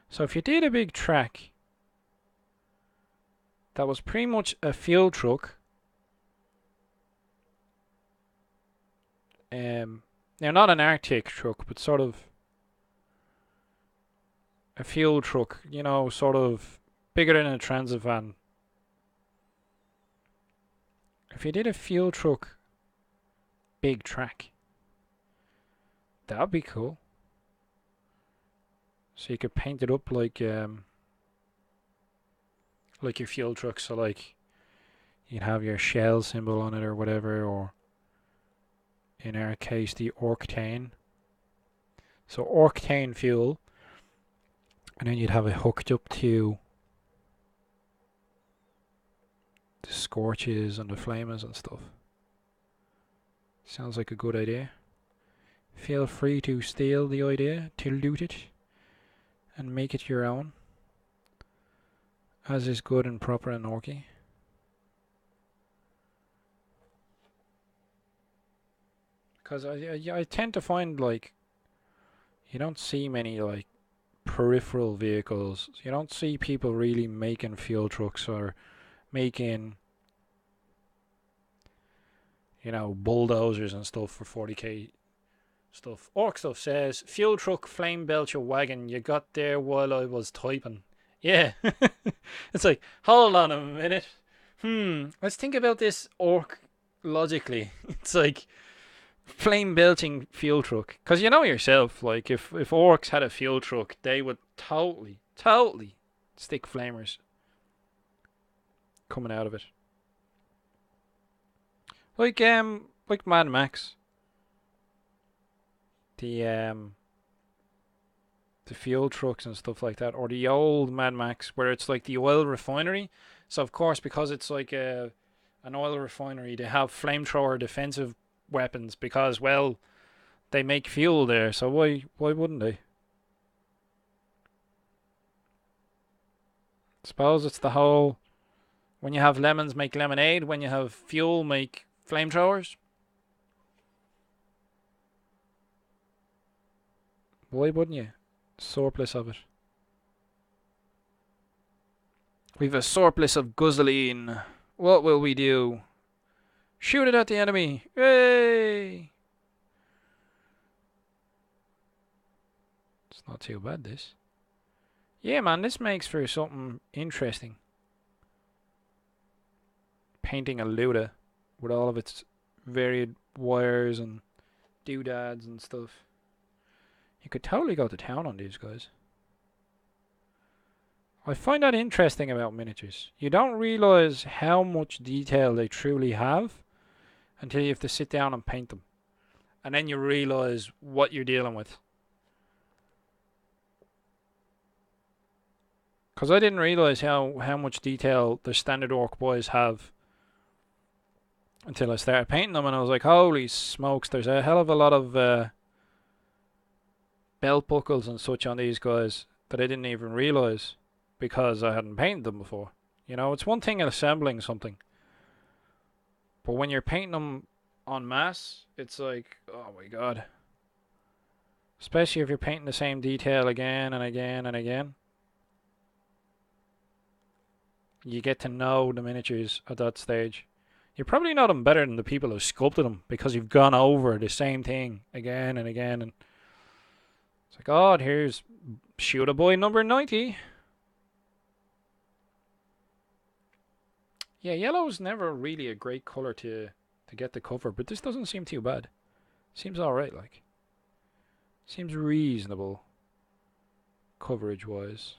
Speaker 1: So if you did a big track that was pretty much a fuel truck, now not an Arctic truck, but sort of a fuel truck, you know, sort of bigger than a transit van. If you did a fuel truck big track, that would be cool. So you could paint it up like like your fuel truck. So like you'd have your Shell symbol on it or whatever, or in our case the octane. So octane fuel, and then you'd have it hooked up to the scorches and the flamers and stuff. Sounds like a good idea. Feel free to steal the idea, to loot it, and make it your own, as is good and proper in Orky. Because I tend to find, like, you don't see many, like, peripheral vehicles. You don't see people really making fuel trucks or making, you know, bulldozers and stuff for 40k stuff. Orc stuff says, fuel truck, flame belcher, wagon. You got there while I was typing. Yeah. It's like, hold on a minute. Let's think about this orc logically. It's like, flame belching fuel truck. Because you know yourself, like, if orcs had a fuel truck, they would totally stick flamers coming out of it. Like Mad Max. The fuel trucks and stuff like that, or the old Mad Max where it's like the oil refinery. So of course, because it's like an oil refinery, they have flamethrower defensive weapons because, well, they make fuel there. So why wouldn't they? Suppose it's the whole, when you have lemons make lemonade, when you have fuel make flamethrowers. Why wouldn't you? Surplus of it. We've a surplus of guzzling. What will we do? Shoot it at the enemy. Yay! It's not too bad, this. Yeah, man, this makes for something interesting. Painting a Luda with all of its varied wires and doodads and stuff. You could totally go to town on these guys. I find that interesting about miniatures. You don't realise how much detail they truly have until you have to sit down and paint them. And then you realise what you're dealing with. Because I didn't realise how much detail the standard orc boys have until I started painting them, and I was like, holy smokes, there's a hell of a lot of belt buckles and such on these guys that I didn't even realise because I hadn't painted them before. You know, it's one thing assembling something, but when you're painting them en masse, it's like, oh my god. Especially if you're painting the same detail again and again and again. You get to know the miniatures at that stage. You probably know them better than the people who sculpted them because you've gone over the same thing again and again, and it's like, oh, here's Shoot a Boy number 90. Yeah, yellow's never really a great colour to get the cover, but this doesn't seem too bad. Seems alright, like. Seems reasonable coverage-wise.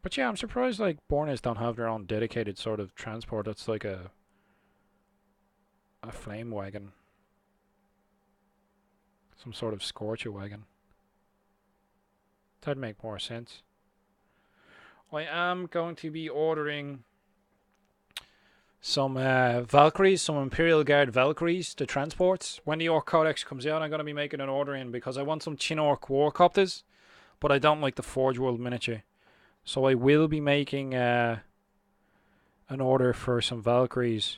Speaker 1: But yeah, I'm surprised like Bornes don't have their own dedicated sort of transport that's like a flame wagon. Some sort of scorcher wagon. That'd make more sense. I am going to be ordering some Valkyries, some Imperial Guard Valkyries, the transports. When the Orc Codex comes out, I'm going to be making an order in because I want some Chinorc Warcopters, but I don't like the Forge World miniature. So I will be making an order for some Valkyries,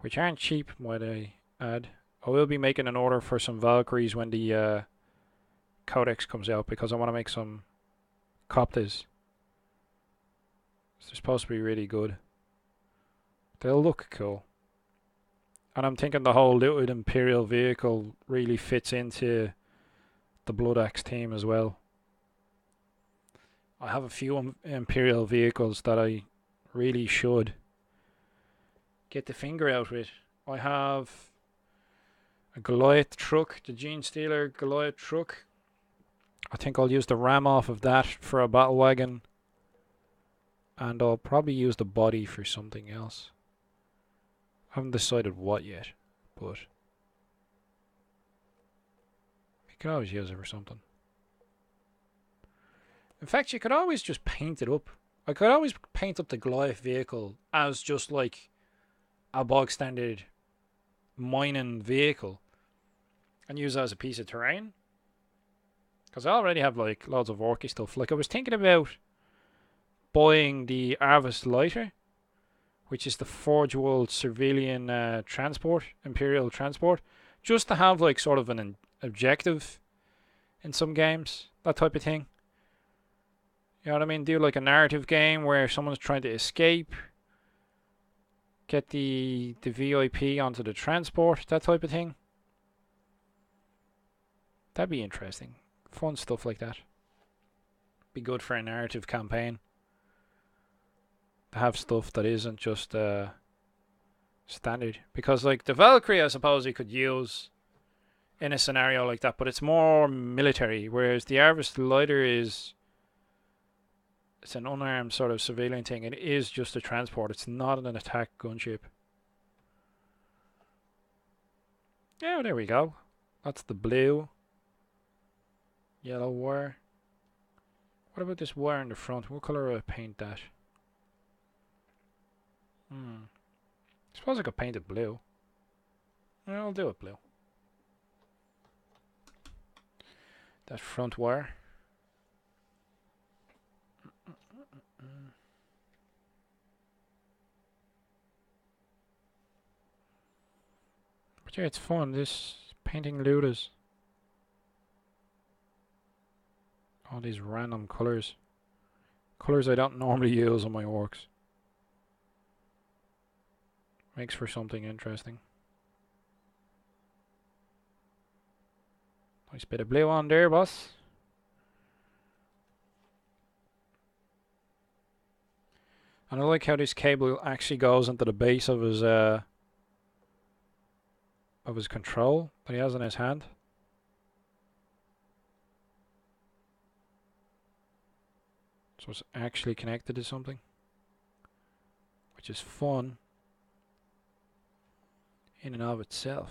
Speaker 1: which aren't cheap, might I add. I will be making an order for some Valkyries when the Codex comes out because I want to make some Copters. They're supposed to be really good. They'll look cool. And I'm thinking the whole looted Imperial vehicle really fits into the Blood Axe team as well. I have a few Imperial vehicles that I really should get the finger out with. I have A Goliath truck, the Gene Stealer Goliath truck. I think I'll use the ram off of that for a battle wagon. And I'll probably use the body for something else. I haven't decided what yet, but you could always use it for something. In fact, you could always just paint it up. I could always paint up the Goliath vehicle as just like a bog standard mining vehicle and use it as a piece of terrain. Because I already have like loads of orky stuff. Like I was thinking about buying the Harvest Lighter, which is the Forge World Civilian Transport, Imperial Transport, just to have like sort of an objective in some games, that type of thing. You know what I mean? Do like a narrative game where someone's trying to escape, get the VIP onto the transport, that type of thing. That'd be interesting. Fun stuff like that. Be good for a narrative campaign. To have stuff that isn't just standard. Because like the Valkyrie I suppose you could use in a scenario like that, but it's more military, whereas the Harvest Lighter is it's an unarmed sort of civilian thing. It is just a transport. It's not an attack gunship. Yeah, there we go. That's the blue. Yellow wire. What about this wire in the front? What colour will I paint that? I suppose I could paint it blue. Yeah, I'll do it blue. That front wire. But yeah, it's fun. This painting looters. All these random colours. Colours I don't normally use on my orcs. Makes for something interesting. Nice bit of blue on there, boss. And I like how this cable actually goes into the base of his control that he has in his hand. So it's actually connected to something, which is fun in and of itself.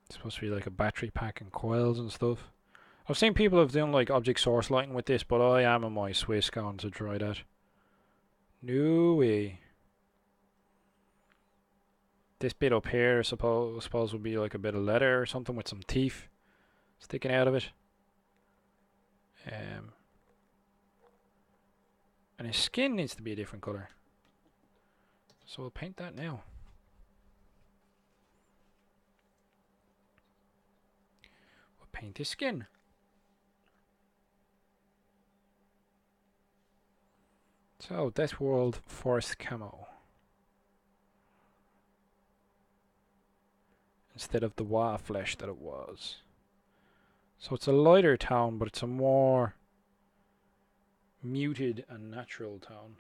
Speaker 1: It's supposed to be like a battery pack and coils and stuff. I've seen people have done like object source lighting with this, but I am in my Swiss going to try that. No way. This bit up here, I suppose would be like a bit of leather or something with some teeth sticking out of it. And his skin needs to be a different colour. So we'll paint that now. We'll paint his skin. So, Death World Forest Camo. Instead of the Wa flesh that it was. So it's a lighter tone, but it's a more muted and natural tone.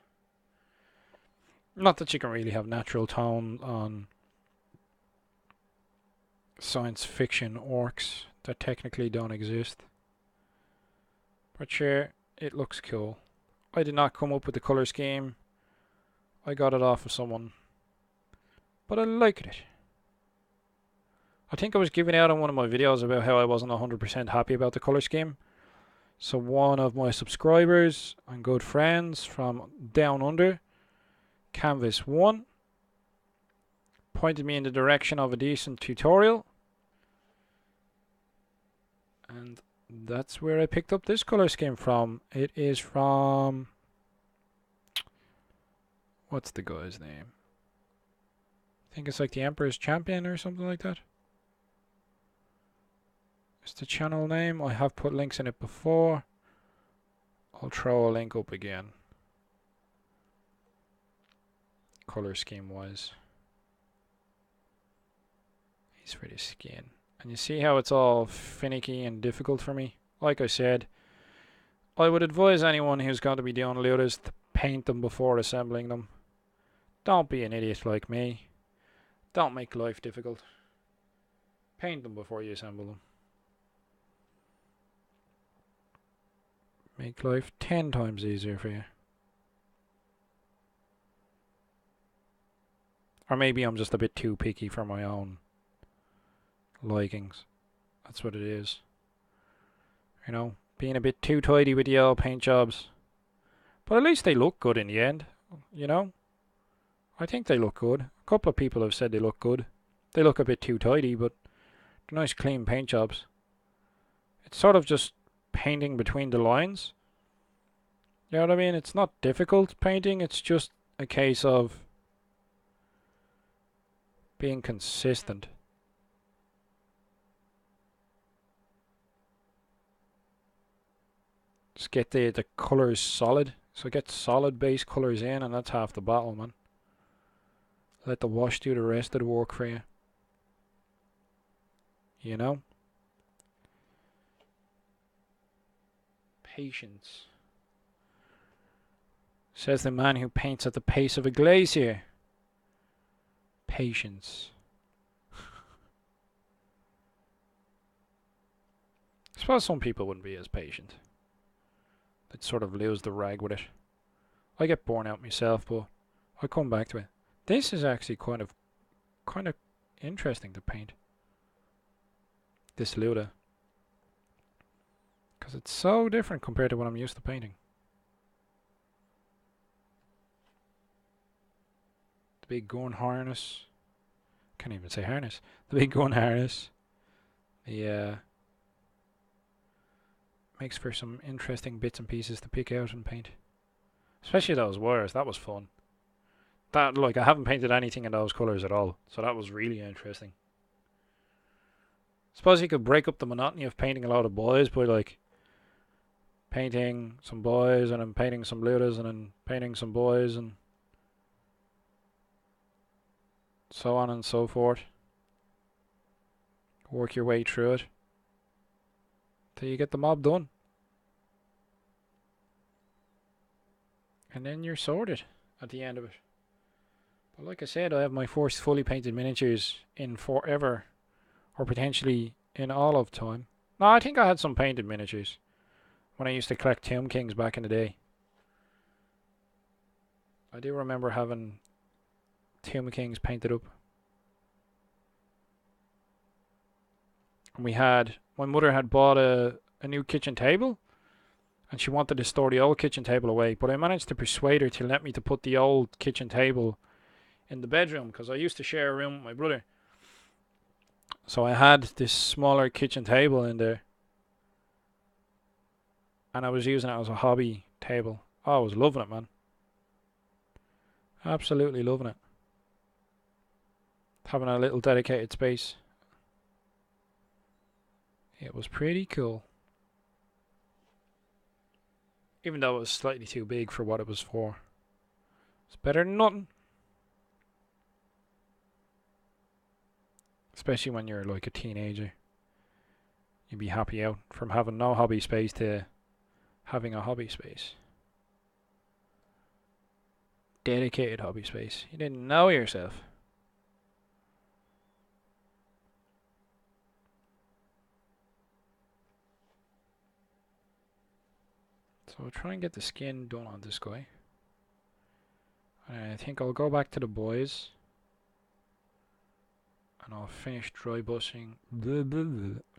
Speaker 1: Not that you can really have natural tone on science fiction orcs that technically don't exist. But sure, it looks cool. I did not come up with the colour scheme. I got it off of someone. But I liked it. I think I was giving out on one of my videos about how I wasn't 100% happy about the colour scheme. So one of my subscribers and good friends from Down Under, Canvas 1, pointed me in the direction of a decent tutorial. And that's where I picked up this colour scheme from. It is from... what's the guy's name? I think it's like the Emperor's Champion or something like that. It's the channel name. I have put links in it before. I'll throw a link up again. Color scheme wise. He's for the skin. And you see how it's all finicky and difficult for me? Like I said, I would advise anyone who's going to be doing looters to paint them before assembling them. Don't be an idiot like me. Don't make life difficult. Paint them before you assemble them. Make life 10 times easier for you. Or maybe I'm just a bit too picky for my own likings. That's what it is. You know, being a bit too tidy with the old paint jobs. But at least they look good in the end, you know? I think they look good. A couple of people have said they look good. They look a bit too tidy, but they're nice clean paint jobs. It's sort of just painting between the lines. You know what I mean? It's not difficult painting, it's just a case of being consistent. Just get the colours solid. So get solid base colours in, and that's half the battle, man. Let the wash do the rest of the work for you. You know? Patience. Says the man who paints at the pace of a glacier. Patience. I suppose some people wouldn't be as patient. They'd sort of lose the rag with it. I get born out myself, but I come back to it. This is actually kind of interesting to paint. This Luda. Because it's so different compared to what I'm used to painting. The big gun harness. Can't even say harness. The big gun harness. The makes for some interesting bits and pieces to pick out and paint. Especially those wires. That was fun. That, like, I haven't painted anything in those colours at all. So that was really interesting. Suppose you could break up the monotony of painting a lot of boys by, like, painting some boys and then painting some Ludas and then painting some boys and so on and so forth. Work your way through it till you get the mob done. And then you're sorted at the end of it. But like I said, I have my first fully painted miniatures in forever. Or potentially in all of time. No, I think I had some painted miniatures when I used to collect Tomb Kings back in the day. I do remember having Tomb Kings painted up. And my mother had bought a new kitchen table. And she wanted to store the old kitchen table away. But I managed to persuade her to let me to put the old kitchen table in the bedroom. Because I used to share a room with my brother. So I had this smaller kitchen table in there. And I was using it as a hobby table. Oh, I was loving it, man. Absolutely loving it. Having a little dedicated space. It was pretty cool. Even though it was slightly too big for what it was for. It's better than nothing. Especially when you're like a teenager. You'd be happy out from having no hobby space to having a hobby space. Dedicated hobby space. You didn't know yourself. So I'll try and get the skin done on this guy. I think I'll go back to the boys. And I'll finish dry brushing.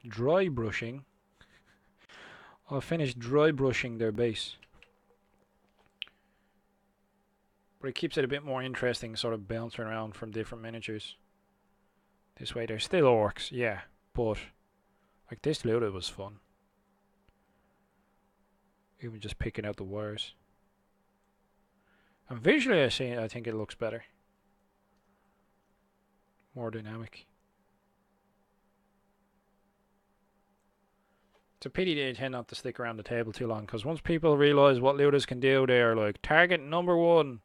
Speaker 1: Dry brushing. I'll finish dry brushing their base. But it keeps it a bit more interesting, sort of bouncing around from different miniatures. This way they're still orcs, yeah. But, like, this Luda was fun. Even just picking out the wires. And visually I think it looks better. More dynamic. It's a pity they tend not to stick around the table too long, because once people realise what Ludas can do, they are like, target number 1.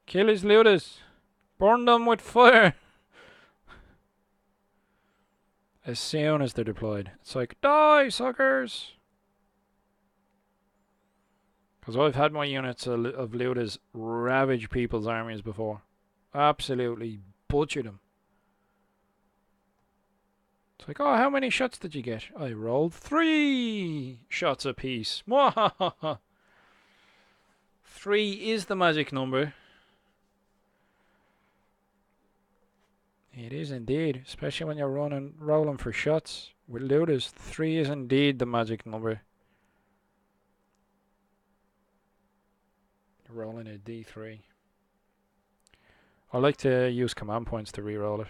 Speaker 1: Kill his Ludas. Burn them with fire. As soon as they're deployed. It's like, die, suckers! Because I've had my units of Ludas ravage people's armies before. Absolutely butcher them. It's like, oh, how many shots did you get? I rolled 3 shots apiece. Mwahaha. 3 is the magic number. It is indeed, especially when you're rolling for shots with looters. 3 is indeed the magic number. You're rolling a D3. I like to use command points to re-roll it,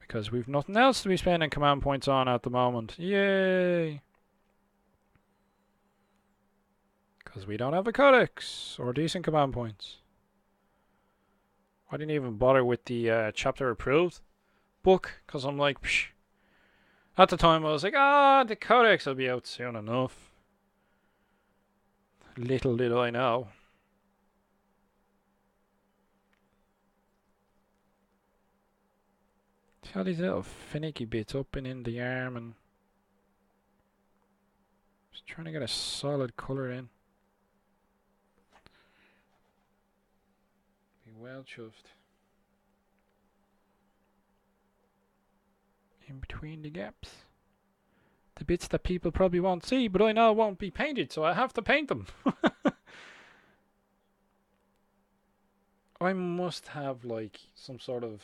Speaker 1: because we've nothing else to be spending command points on at the moment. Yay! Because we don't have a codex or decent command points. I didn't even bother with the chapter approved book, because I'm like, psh. At the time I was like, the codex will be out soon enough. Little did I know. See all these little finicky bits up and in the arm, and just trying to get a solid colour in. Be well chuffed. In between the gaps. The bits that people probably won't see, but I know won't be painted, so I have to paint them. I must have like some sort of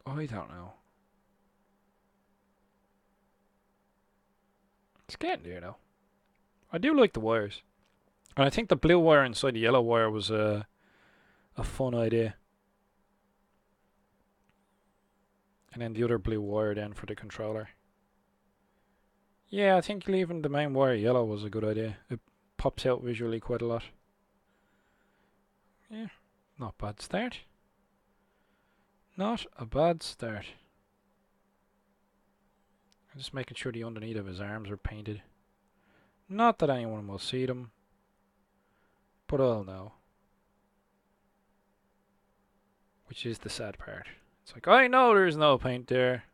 Speaker 1: I don't know. It's getting there though. I do like the wires. And I think the blue wire inside the yellow wire was a fun idea. And then the other blue wire then for the controller. Yeah, I think leaving the main wire yellow was a good idea. It pops out visually quite a lot. Yeah, not bad start. Not a bad start. I'm just making sure the underneath of his arms are painted. Not that anyone will see them, but I'll know. Which is the sad part. It's like, I know there's no paint there.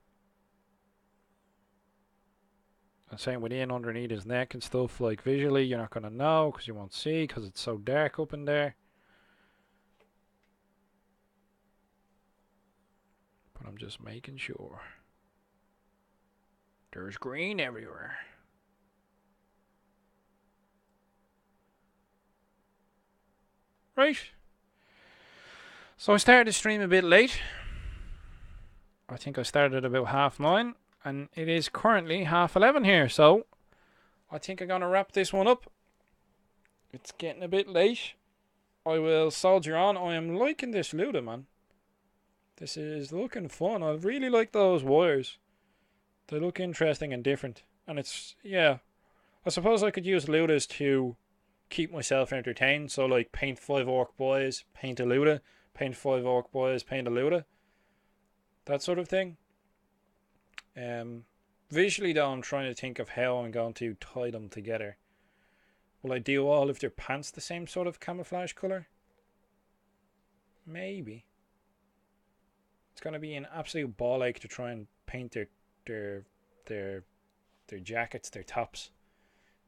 Speaker 1: And same with in underneath his neck and stuff, like visually you're not going to know because you won't see because it's so dark up in there. But I'm just making sure. There's green everywhere. Right. So I started the stream a bit late. I think I started about 9:30, and it is currently 11:30 here, so I think I'm going to wrap this one up. It's getting a bit late. I will soldier on. I am liking this looter, man. This is looking fun. I really like those wires. They look interesting and different. And it's, yeah. I suppose I could use looters to keep myself entertained. So like paint 5 orc boys, paint a looter. Paint 5 orc boys, paint a looter. That sort of thing. Visually though, I'm trying to think of how I'm going to tie them together. Will I do all of their pants the same sort of camouflage colour? Maybe. It's going to be an absolute ball ache to try and paint their jackets, their tops,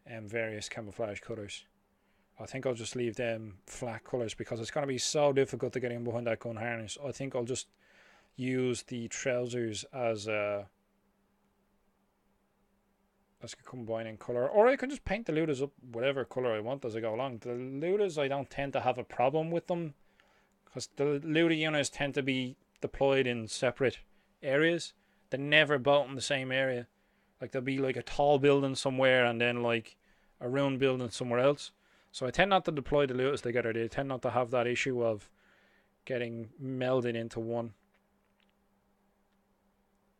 Speaker 1: and various camouflage colours. I think I'll just leave them flat colours because it's going to be so difficult to get in behind that gun harness. I think I'll just use the trousers as a combining colour, or I can just paint the looters up whatever colour I want as I go along. The looters, I don't tend to have a problem with them because the looter units tend to be deployed in separate areas. They're never both in the same area. Like there'll be like a tall building somewhere and then like a round building somewhere else. So I tend not to deploy the looters together. They tend not to have that issue of getting melded into one.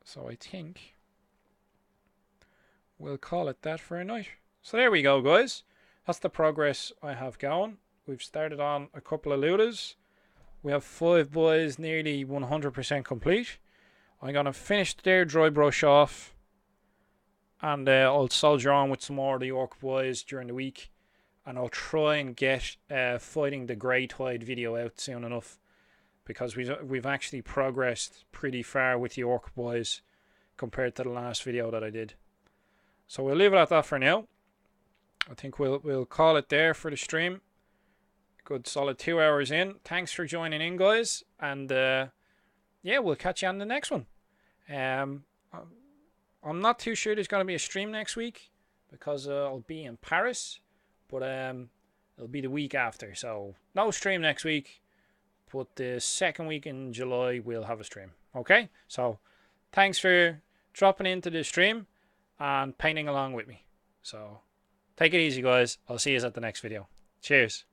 Speaker 1: So I think we'll call it that for a night. So there we go, guys. That's the progress I have going. We've started on a couple of looters. We have 5 boys nearly 100% complete. I'm going to finish their dry brush off. And I'll soldier on with some more of the orc boys during the week. And I'll try and get Fighting the Grey Tide video out soon enough. Because we've actually progressed pretty far with the orc boys compared to the last video that I did. So we'll leave it at that for now. I think we'll call it there for the stream. Good solid 2 hours in. Thanks for joining in, guys. And yeah, we'll catch you on the next one. I'm not too sure there's going to be a stream next week because I'll be in Paris. But it'll be the week after. So no stream next week. But the second week in July, we'll have a stream. Okay? So thanks for dropping into the stream and painting along with me. So take it easy, guys. I'll see you at the next video. Cheers.